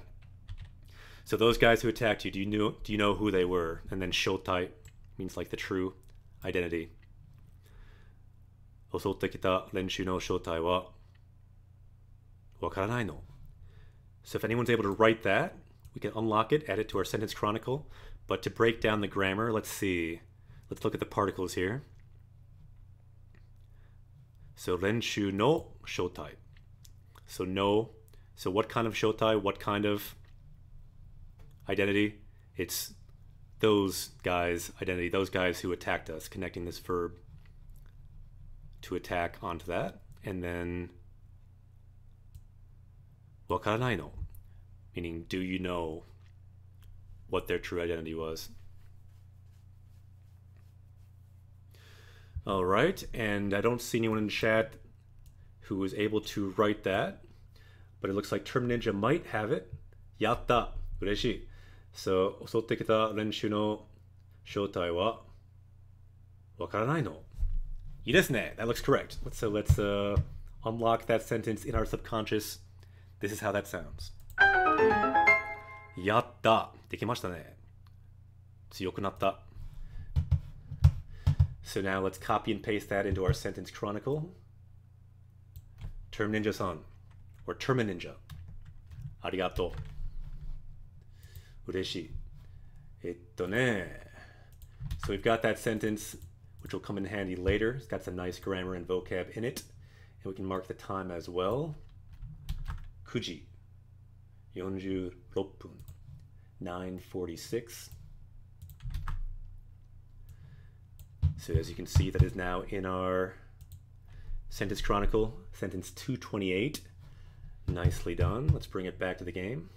So those guys who attacked you, do you know who they were? And then shotai means like the true identity. Osotte kita renshu no shotai wa wakaranai no. So if anyone's able to write that, we can unlock it, add it to our sentence chronicle. But to break down the grammar, let's see. Let's look at the particles here. So renshu no shotai. So no. So what kind of shotai? What kind of identity? It's those guys' identity. Those guys who attacked us. Connecting this verb to attack onto that. And then wakaranai no. Meaning, do you know what their true identity was? All right, and I don't see anyone in the chat who was able to write that, but it looks like Term Ninja might have it. Yatta, ureshii. So, osotte kita renshu no shotai wa wakaranai no. Ii desu ne. That looks correct. Let's unlock that sentence in our subconscious. This is how that sounds. Yatta. できましたね。強くなった。So now let's copy and paste that into our sentence chronicle. Term Ninja-san, or Term Ninja. Arigato. Ureshii. So we've got that sentence, which will come in handy later. It's got some nice grammar and vocab in it. And we can mark the time as well. 9時46分. 9:46. So as you can see, that is now in our sentence chronicle, sentence 228. Nicely done. Let's bring it back to the game.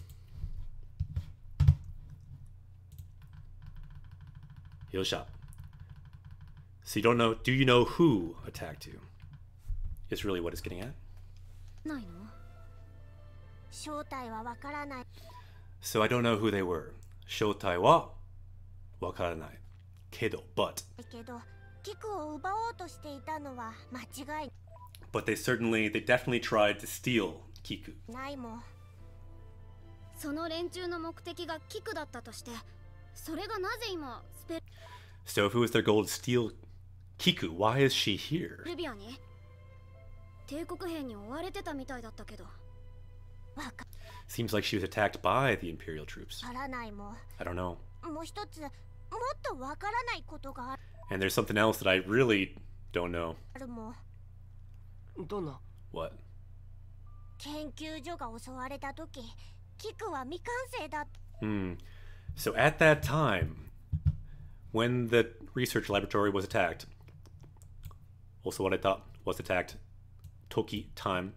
Yosha. So you don't know, do you know who attacked you? Is really what it's getting at. ないの? 正体はわからない。 So I don't know who they were. Shotai wa wakaranai. Kedo, but. けど、キクを奪おうとしていたのは間違い But they definitely tried to steal Kiku. ないもん。その連中の目的がキクだったとして、それがなぜ今スペ So if it was their goal to steal Kiku, why is she here? ルビアに帝国兵に追われてたみたいだったけど。 Seems like she was attacked by the Imperial troops. わからないもん。 I don't know. もう一つ、もっとわからないことがあ And there's something else that I really don't know. るもん。どんな What? 研究所が襲われた時、キクは未完成だ。 So at that time, when the research laboratory was attacked, Osawareta was attacked, Toki, time.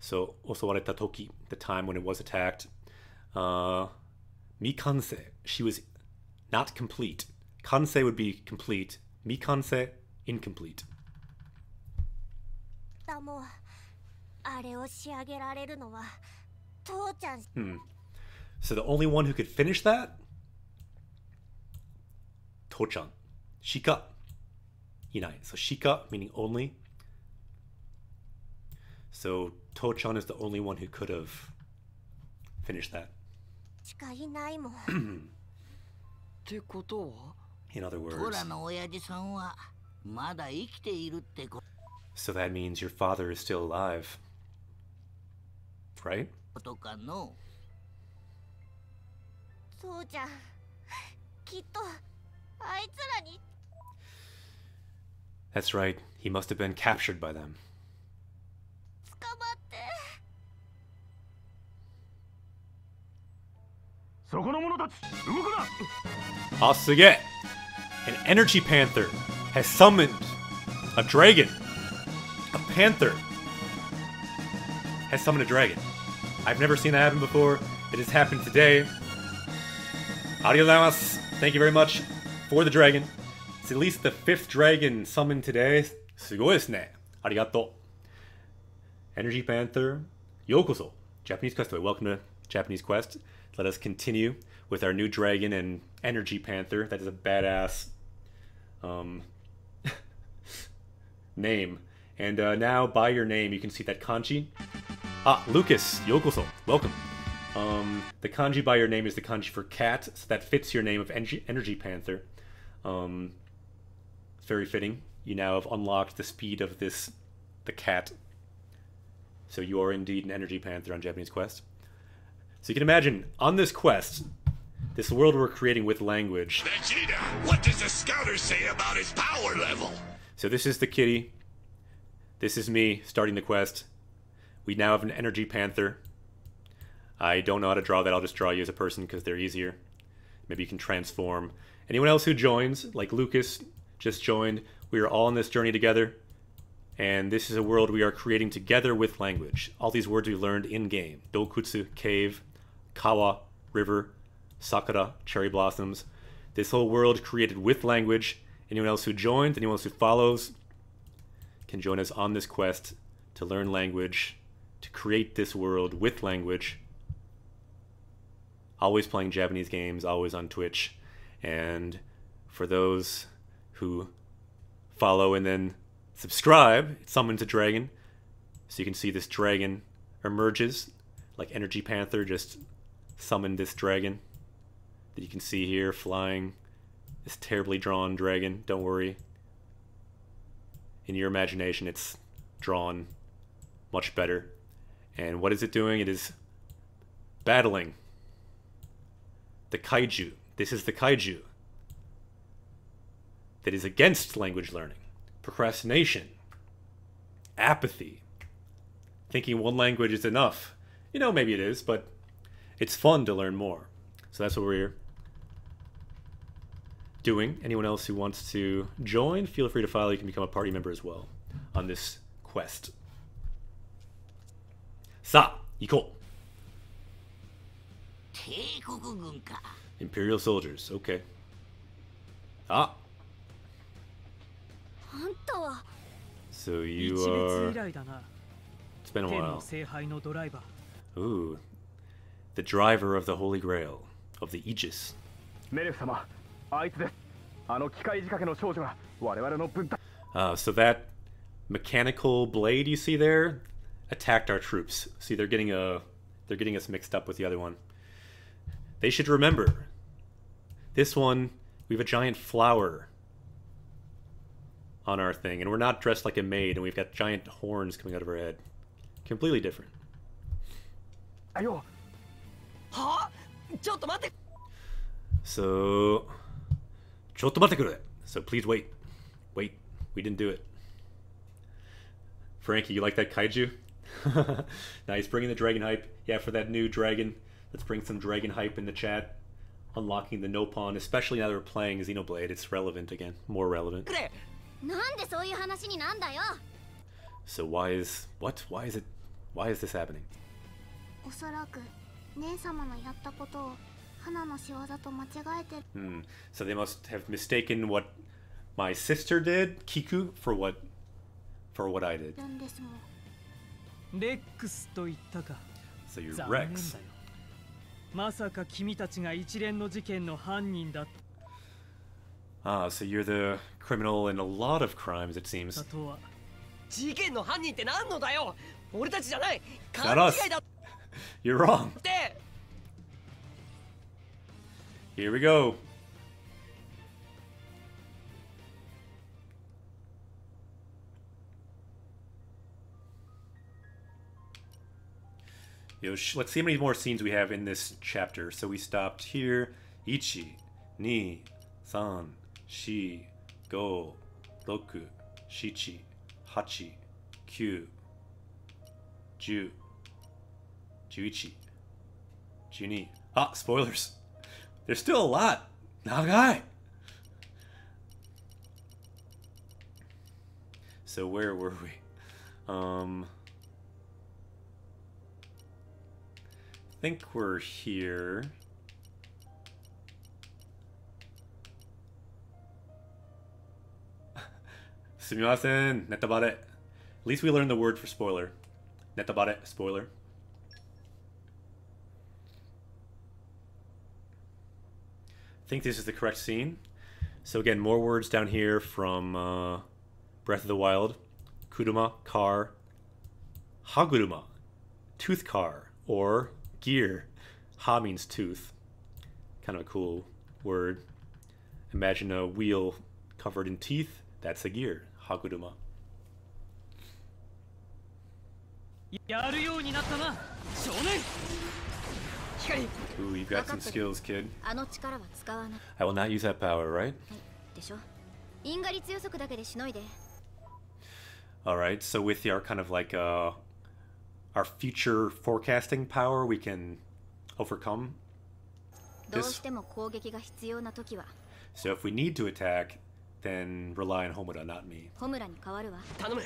So, Osawareta Toki, the time when it was attacked, Mikanse, she was not complete. Kansei would be complete. Mikansei, incomplete. だもうあれを仕上げられるのは父ちゃん。 So the only one who could finish that? Tochan. Shika. Inai. So Shika meaning only. So Tochan is the only one who could have finished that. しかいないもん。ってことは In other ト words. ラの親父さんはまだ生きているってこ So that means your father is still alive. Right? とかの。父ちゃんきっとあいつらに。 That's right. He must have been captured by them. 捕まって。そこの者たち動くな Asuge! An energy panther has summoned a dragon. A panther has summoned a dragon. I've never seen that happen before. It has happened today. Arigatou gozaimasu. Thank you very much for the dragon. It's at least the 5th dragon summoned today. Sugoi desu ne. Arigato. Energy Panther, yokoso. Japanese Quest. Welcome to Japanese Quest. Let us continue with our new dragon and Energy Panther. That is a badass name. And now, by your name, you can see that kanji. Ah, Lucas, yokoso. Welcome. The kanji by your name is the kanji for cat, so that fits your name of Energy Panther. It's very fitting. You now have unlocked the speed of the cat. So you are indeed an Energy Panther on Japanese Quest. So you can imagine, on this quest, this world we're creating with language. Vegeta, what does the scouter say about his power level? So this is the kitty. This is me starting the quest. We now have an Energy Panther. I don't know how to draw that. I'll just draw you as a person because they're easier. Maybe you can transform. Anyone else who joins, like Lucas just joined, we are all on this journey together. And this is a world we are creating together with language. All these words we learned in-game. Dokutsu, cave, kawa, river, sakura, cherry blossoms. This whole world created with language. Anyone else who joins, anyone else who follows, can join us on this quest to learn language, to create this world with language. Always playing Japanese games, always on Twitch. And for those who follow and then subscribe, it summons a dragon. So you can see this dragon emerges, like Energy Panther just summoned this dragon that you can see here flying. This terribly drawn dragon, don't worry. In your imagination, it's drawn much better. And what is it doing? It is battling the kaiju. This is the kaiju that is against language learning. Procrastination, apathy, thinking one language is enough. You know, maybe it is, but it's fun to learn more. So that's what we're doing. Anyone else who wants to join, feel free to follow. You can become a party member as well on this quest. Sa, iko. Imperial soldiers, okay. Ah. So you are... It's been a while. Ooh. The driver of the Holy Grail, of the Aegis. So that mechanical blade you see there attacked our troops. See, they're getting us mixed up with the other one. They should remember. This one, we have a giant flower on our thing, and we're not dressed like a maid, and we've got giant horns coming out of our head. Completely different. So, so please wait. Wait, we didn't do it. Frankie, you like that kaiju? Nice, bringing the dragon hype. Yeah, for that new dragon, let's bring some dragon hype in the chat. Unlocking the Nopon, especially now that we're playing Xenoblade, it's relevant again, more relevant. So why is this happening? 花の仕業と間違えてる。 So they must have mistaken what my sister did, Kiku, for what I did. んですもん。レックスと言ったか。 So you're 残念だよ。 Rex. まさか君たちが一連の事件の犯人だっ Ah, so you're the criminal in a lot of crimes, it seems. たとは。事件の犯人って何のだよ。俺たちじゃない。 Not 勘 us. 違いだっ You're wrong. て。 Here we go. Yosh, let's see how many more scenes we have in this chapter. So we stopped here. Ichi, ni, san, shi, go, roku, shichi, hachi, kyu, ju, juichi, juni. Ah, spoilers. There's still a lot. Nagai. So where were we? I think we're here. Sumimasen, netabare. At least we learned the word for spoiler. Netabare, spoiler. I think this is the correct scene. So again, more words down here from Breath of the Wild. Kuruma, car. Haguruma, tooth car, or gear. Ha means tooth. Kind of a cool word. Imagine a wheel covered in teeth. That's a gear. Haguruma. やるようになったな、少年。 Ooh, you've got some skills, kid. あの力は使わない。 I will not use that power, right? でしょ。因果率予測だけでしのいで。 Alright, so with our kind of like our future forecasting power, we can overcome どう this. しても攻撃が必要な時は So if we need to attack, then rely on Homura, not me. ホムラに変わるわ。頼む。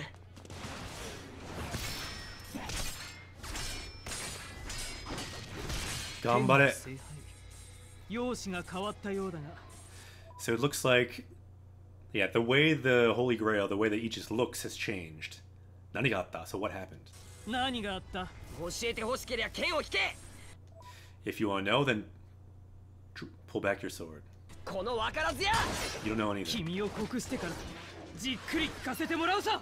Gambare. 容姿が変わったようだが。 So it looks like, yeah, the way the Holy Grail, the way that Aegis looks has changed. Nanigatta, so what happened? 何があった？教えてほしけりゃ剣を引け。 If you want to know, then pull back your sword. このわからずや。 You don't know anything. 君を告してからじっくり聞かせてもらうさ。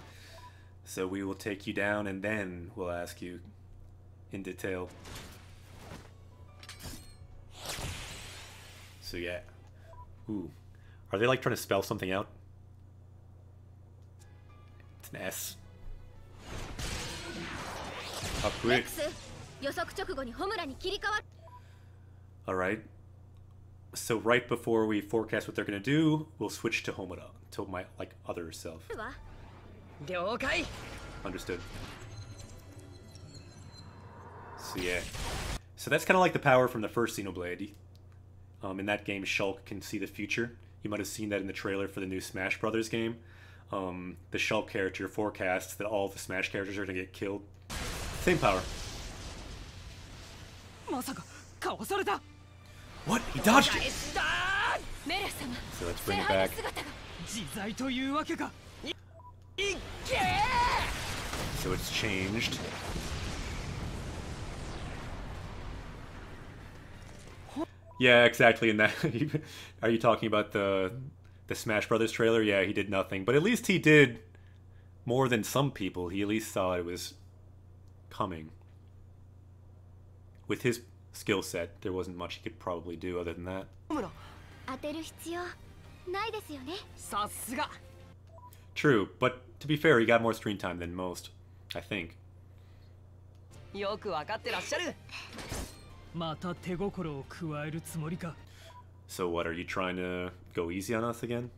So we will take you down and then we'll ask you in detail. So yeah. Ooh. Are they like trying to spell something out? It's an S. レックス、予測直後にホムラに切り替わる。 Alright. So right before we forecast what they're gonna do, we'll switch to Homura, to my like other self. 了解。 Understood. So yeah. So that's kind of like the power from the first Xenoblade. In that game, Shulk can see the future. You might have seen that in the trailer for the new Smash Brothers game. The Shulk character forecasts that all the Smash characters are gonna get killed. Same power. まさかかわされた。 What? He dodged it! メレ様、 So let's bring it back. 自在というわけか。 So it's changed. Yeah, exactly. In that, are you talking about the Smash Brothers trailer? Yeah, he did nothing, but at least he did more than some people. He at least thought it was coming. With his skill set, there wasn't much he could probably do other than that. 当てる必要ないですよね。さすが。 True, but to be fair, he got more screen time than most, I think. よくわかってらっしゃる。また手心を加えるつもりか。 So what, are you trying to go easy on us again?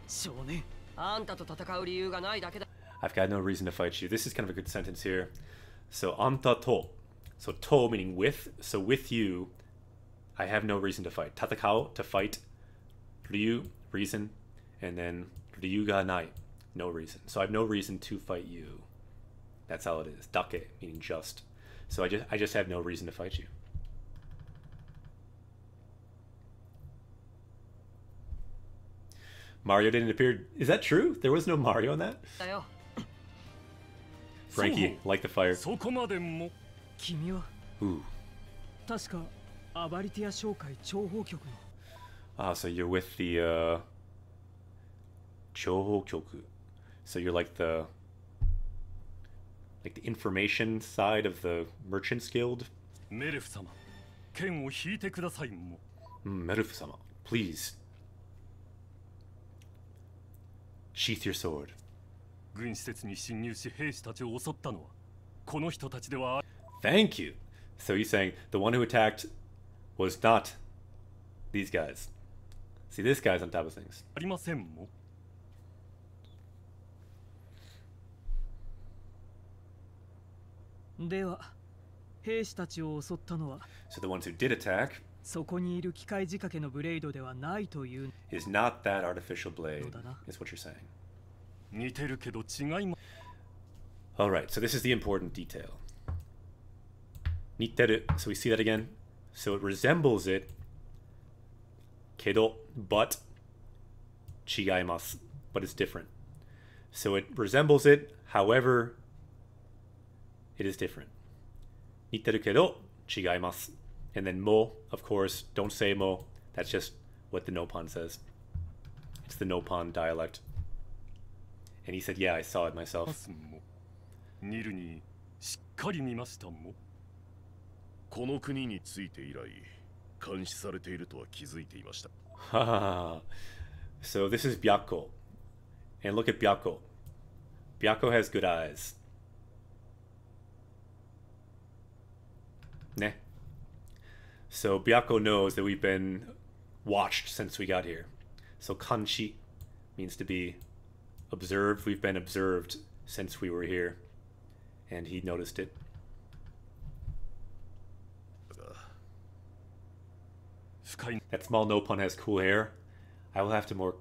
少年。あんたと戦う理由がないだけだ。 I've got no reason to fight you. This is kind of a good sentence here. So, anta to. So, to meaning with. So, with you, I have no reason to fight. Tatakao, to fight. Ryu, reason. And then, Ryu ga nai, no reason. So, I have no reason to fight you. That's how it is. Dake, meaning just. So, I just have no reason to fight you. Mario didn't appear. Is that true? There was no Mario in that? だよ Frankie, light the fire. そこまでも君は Ooh. 確かアバリティア商会諜報局の Ah, so you're with the Choho Kyoku. So you're like the information side of the Merchants Guild? メレフ様剣を引いてくださいも Merufu-sama, please. Sheath your sword. 軍施設に侵入し兵士たちを襲ったのはこの人たちでは Thank you. So you're saying the one who attacked was not these guys. See, this guy's on top of things. ありませんもでは兵士たちを襲ったのは So the ones who did attack そこにいる機械仕掛けのブレイドではないという is not that artificial blade, そうだな。 is what you're saying. 似てるけど違いま Alright, so this is the important detail. Nitteru, so we see that again. So it resembles it. Kedo, but chigaimasu, but it's different. So it resembles it, however, it is different. Nitteru kedo, chigaimasu. And then mo, of course, don't say mo. That's just what the Nopon says. It's the Nopon dialect. And he said, yeah, I saw it myself. すもニルにしっかり見ましたもこの国について以来監視されているとは気づいていました So this is Byakko. And look at Byakko. Byakko has good eyes. Neh. So Byakko knows that we've been watched since we got here. So kanshi means to be observed. We've been observed since we were here. And he noticed it. 深い That small Nopon has cool hair. I will have to more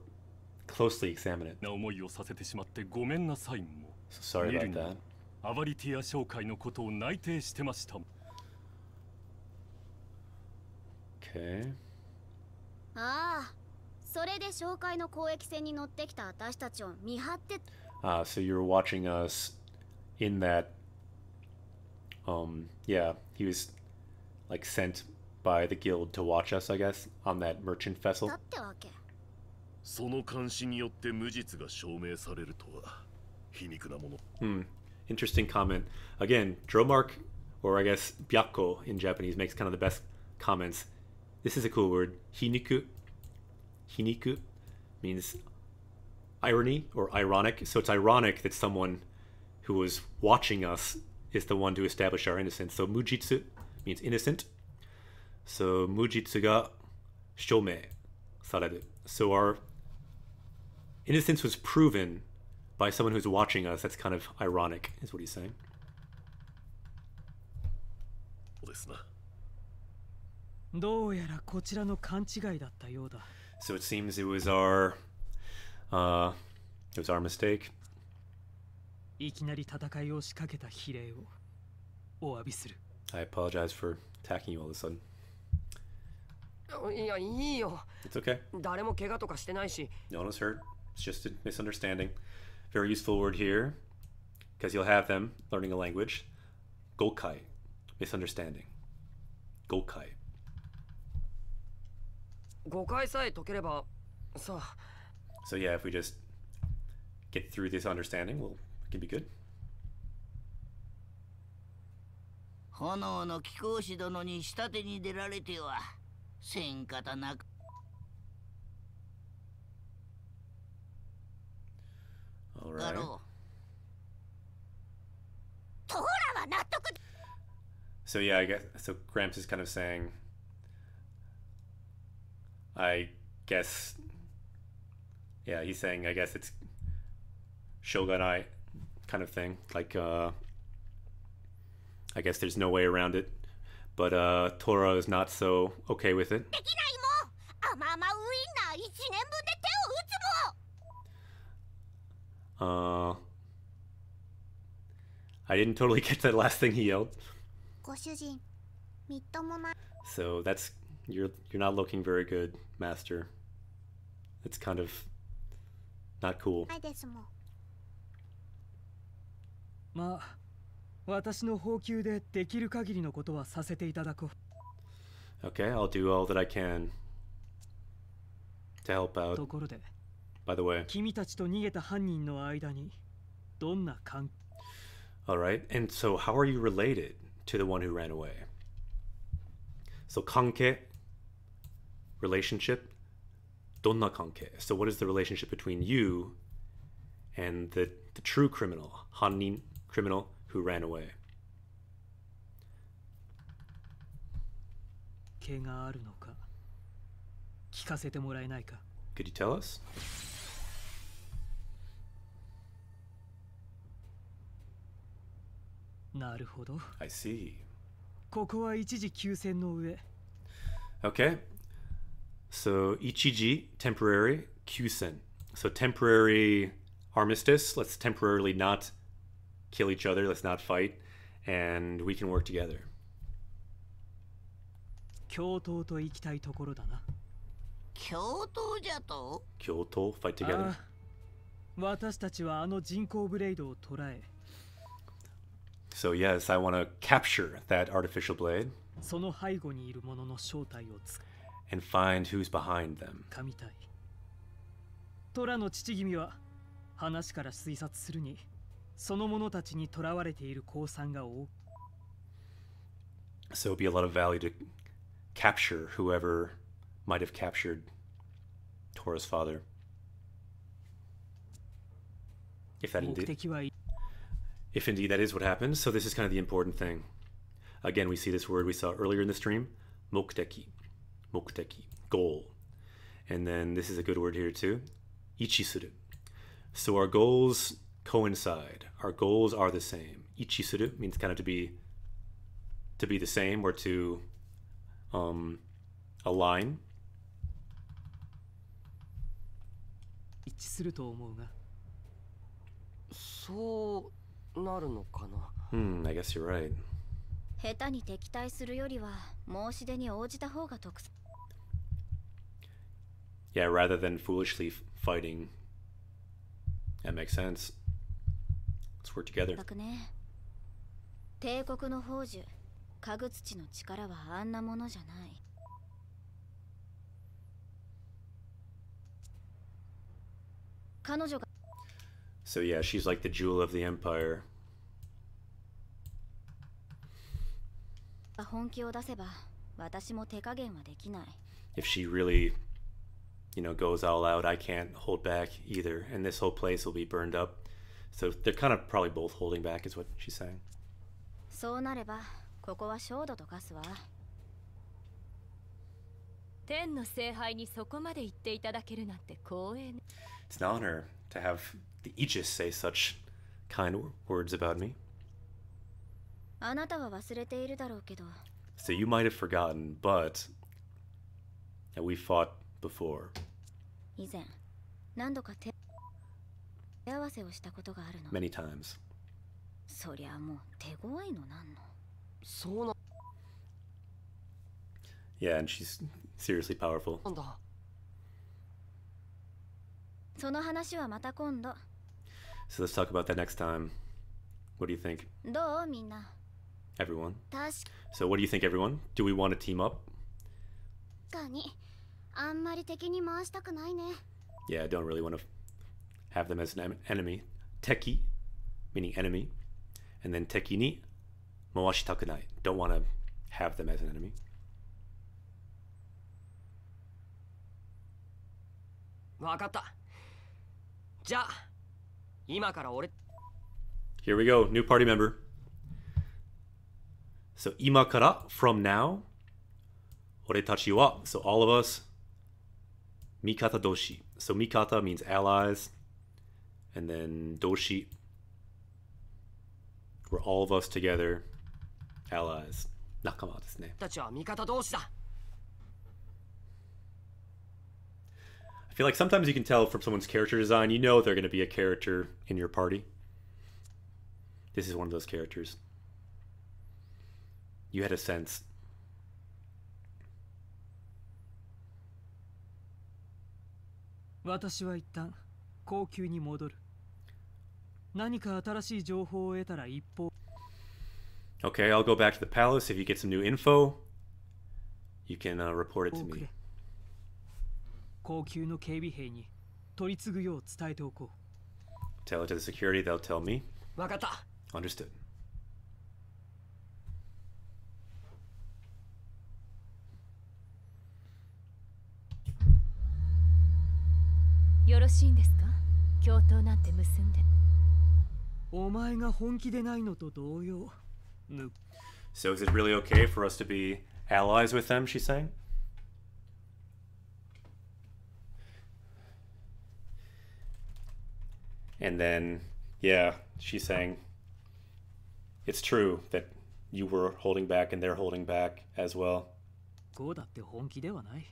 closely examine it. な思いをさせてしまってごめんなさいも So sorry ニ about ルに that. アバリティア商会のことを内定してましたも Okay. ああそれで紹介の交易船に乗ってきた私たちを見張って So you're watching us in that. Yeah, he was like sent by the guild to watch us, I guess, on that merchant vessel. だってわけその監視によって無実が証明されるとは皮肉なもの Interesting comment. Again, Dromark, or I guess Byakko in Japanese, makes kind of the best comments. This is a cool word. Hiniku. Hiniku means irony or ironic. So it's ironic that someone who was watching us is the one to establish our innocence. So mujitsu means innocent. So mujitsu ga shomei sareru. So our innocence was proven by someone who's watching us. That's kind of ironic, is what he's saying. そうですなどうやらこちらの勘違いだったようだ So it seems it was our mistake. いきなり戦いを仕掛けた非礼をお詫びする I apologize for attacking you all of a sudden. いやいいよ It's okay. 誰も怪我とかしてないし No one was hurt. It's just a misunderstanding. Very useful word here, because you'll have them learning a language. Gokai, misunderstanding. Gokai. 誤解さえ解ければさあ So yeah, if we just get through this understanding, well, it can be good. 炎の貴公子殿に下手に出られてはせんかたなく All だ right. ろトーラは納得 So yeah, I guess so. Gramps is kind of saying, I guess, yeah, he's saying, I guess it's Shogunai kind of thing. Like, I guess there's no way around it. But Tora is not so okay with it. できないもん甘々ウインナー1年分で手を打つもん I didn't totally get that last thing he yelled. ご主人みっともない So that's you're not looking very good, Master. It's kind of Not cool. ないですもん。まあ私の放給でできる限りのことはさせていただこう。 Okay, I'll do all that I can to help out. ところで By the way, 君たちと逃げた犯人の間にどんな関 alright, and so how are you related to the one who ran away? So kanke, relationship, donna kanke. So what is the relationship between you and the true criminal, hannin criminal who ran away? 係があるのか聞かせてもらえないか。 Could you tell us? なるほど。 I see. ここは一時休戦の上。 Okay. So ichiji, temporary, kyusen. So temporary armistice. Let's temporarily not kill each other. Let's not fight. And we can work together. 共闘と行きたいところだな。共闘じゃと Kyoto, fight together. ああ、私たちはあの人工ブレイドを捕らえ、 So yes, I want to capture that artificial blade その背後にいる者の正体をつ and find who's behind them. かみたい。トラの父君は話から推察するに、その者たちに囚われている降参が多く、 So it'd be a lot of value to capture whoever might have captured Tora's father. If that 目 indeed, 的は if indeed that is what happens. So this is kind of the important thing. Again, we see this word we saw earlier in the stream, mokteki. Mokteki, goal. And then this is a good word here too, ichisuru. So our goals coincide. Our goals are the same. Ichisuru means kind of to be the same or to align. 一致すると思うが、そうなるのかな。 I guess you're right. 下手に敵対するよりは申し出に応じた方が得す。 Yeah, rather than foolishly fighting. That makes sense. Let's work together. だくね。帝国の宝珠、家具土の力はあんなものじゃない。彼女が So yeah, she's like the jewel of the empire. 本気を出せば、私も手加減はできない。 If she really, goes all out, I can't hold back either. And this whole place will be burned up. So they're kind of probably both holding back, is what she's saying. そうなれば、ここは焦土と化すわ。天の聖杯にそこまで言っていただけるなんて光栄ね。 It's an honor to have the Aegis say such kind words about me. あなたは忘れているだろうけど、 So you might have forgotten, but we fought before. 以前何度か手合わせをしたことがあるの。 Many times. そりゃもう手強いのなんの。そうな Yeah, and she's seriously powerful. んだ。その話はまた今度。 So let's talk about that next time. What do you think, どうみんな。 everyone? 確 So what do you think, everyone? Do we want to team up? かにあんまり敵に回したくないね。 Yeah, I don't really want to have them as an enemy. Teki, meaning enemy. And then teki ni mawashitakunai. Don't want to have them as an enemy. わかった。じゃあ今から俺 Here we go, new party member. So imakara, from now. Oretachi wa, so all of us. Mikata doshi. So mikata means allies. And then doshi, we're all of us together. Allies. Nakama desu ne. たちは味方同士だ。 I feel like sometimes you can tell from someone's character design, you know they're going to be a character in your party. This is one of those characters. You had a sense. 私は一旦皇宮に戻る。何か新しい情報を得たら一報。Okay, I'll go back to the palace. If you get some new info, you can report it to me. 皇宮の警備兵に取り次ぐよう伝えておこう。Tell it to the security, they'll tell me. わかった。 Understood. よろしいんですか？共闘なんて結んで。お前が本気でないのと同様。So is it really okay for us to be allies with them, she's saying? And then, yeah, she's saying it's true that you were holding back and they're holding back as well. こうだって本気ではない。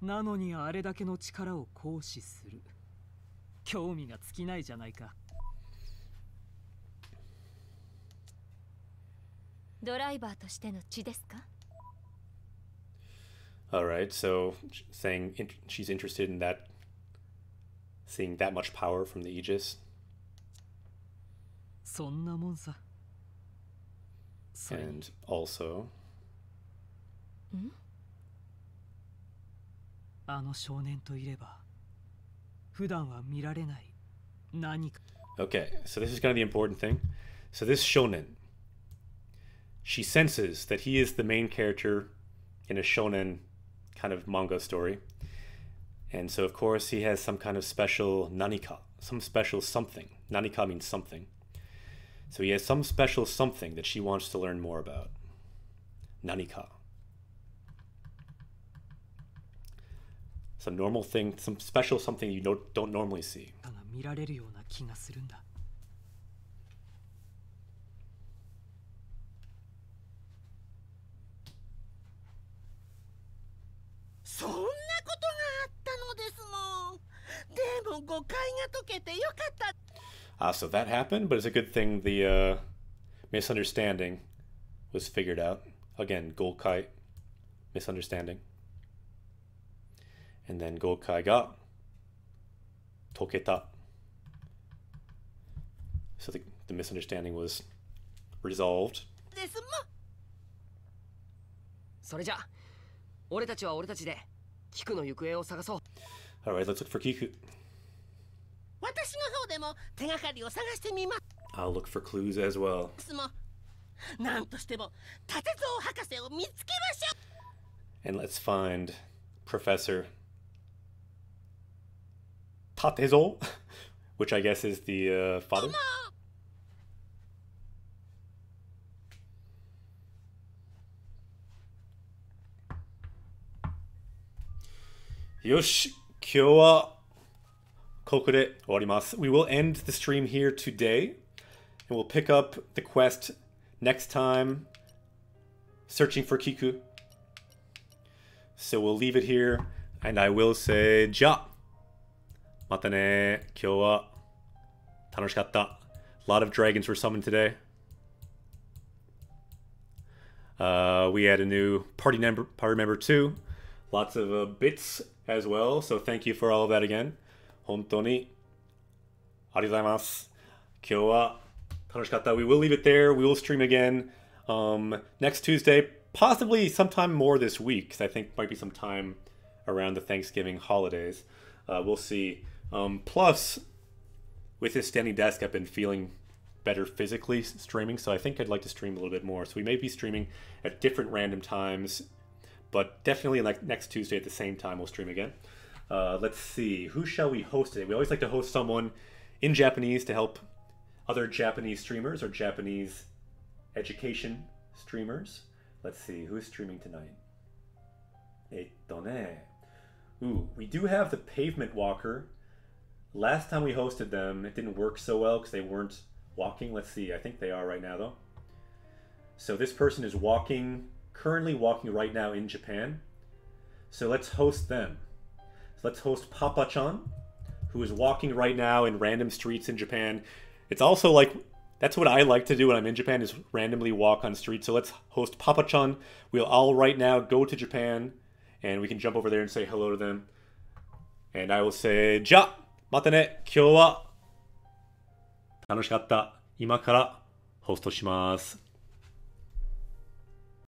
なのにあれだけの力を行使する。興味が尽きないじゃないか。ドライバーとしての血ですか？ Alright, so saying she's interested in that, seeing that much power from the Aegis. そんなもんさ。And also, あの少年といれば普段は見られない何か。 Okay, so this is kind of the important thing. So this shonen, she senses that he is the main character in a shonen kind of manga story. And so of course he has some kind of special nanika, some special something. Nanika means something. So he has some special something that she wants to learn more about. Nanika. Some normal thing, some special something you don't normally see. 見られるような気がするんだ。そんなことがあったのですもん。でも誤解が解けてよかった。So that happened, but it's a good thing the misunderstanding was figured out. Again, Golkai, misunderstanding. And then Golkai ga toketa. So the misunderstanding was resolved. ですもん。それじゃあ、俺たちは俺たちでキクの行方を探そう。 Alright, let's look for Kiku. 私の方でも手がかりを探してみます。 I'll look for clues as well. なんとしても立蔵博士を見つけましょう。 And let's find Professor Tatezo, which I guess is the father. Yoshi, 今日はここで終わります。We will end the stream here today, and we'll pick up the quest next time, searching for Kiku. So we'll leave it here, and I will say, じゃあまたね。今日は楽しかった。A lot of dragons were summoned today. We had a new party member too. Lots of bits as well. So thank you for all of that again. 本当にありがとうございます。今日は楽しかった。We will leave it there. We will stream again next Tuesday. Possibly sometime more this week, because I think might be some time around the Thanksgiving holidays. We'll see. Plus, with this standing desk, I've been feeling better physically streaming, so I think I'd like to stream a little bit more. So we may be streaming at different random times, but definitely like next Tuesday at the same time we'll stream again. Let's see, who shall we host today? We always like to host someone in Japanese to help other Japanese streamers or Japanese education streamers. Let's see, who's streaming tonight? Ooh, we do have the Pavement Walker. Last time we hosted them, it didn't work so well because they weren't walking. Let's see, I think they are right now though. So this person is walking, currently walking right now in Japan. So let's host them. So let's host Papa-chan, who is walking right now in random streets in Japan. It's also like, that's what I like to do when I'm in Japan, is randomly walk on streets. So let's host Papa-chan. We'll all right now go to Japan, and we can jump over there and say hello to them. And I will say, Ja! またね。今日は楽しかった。今からホストします。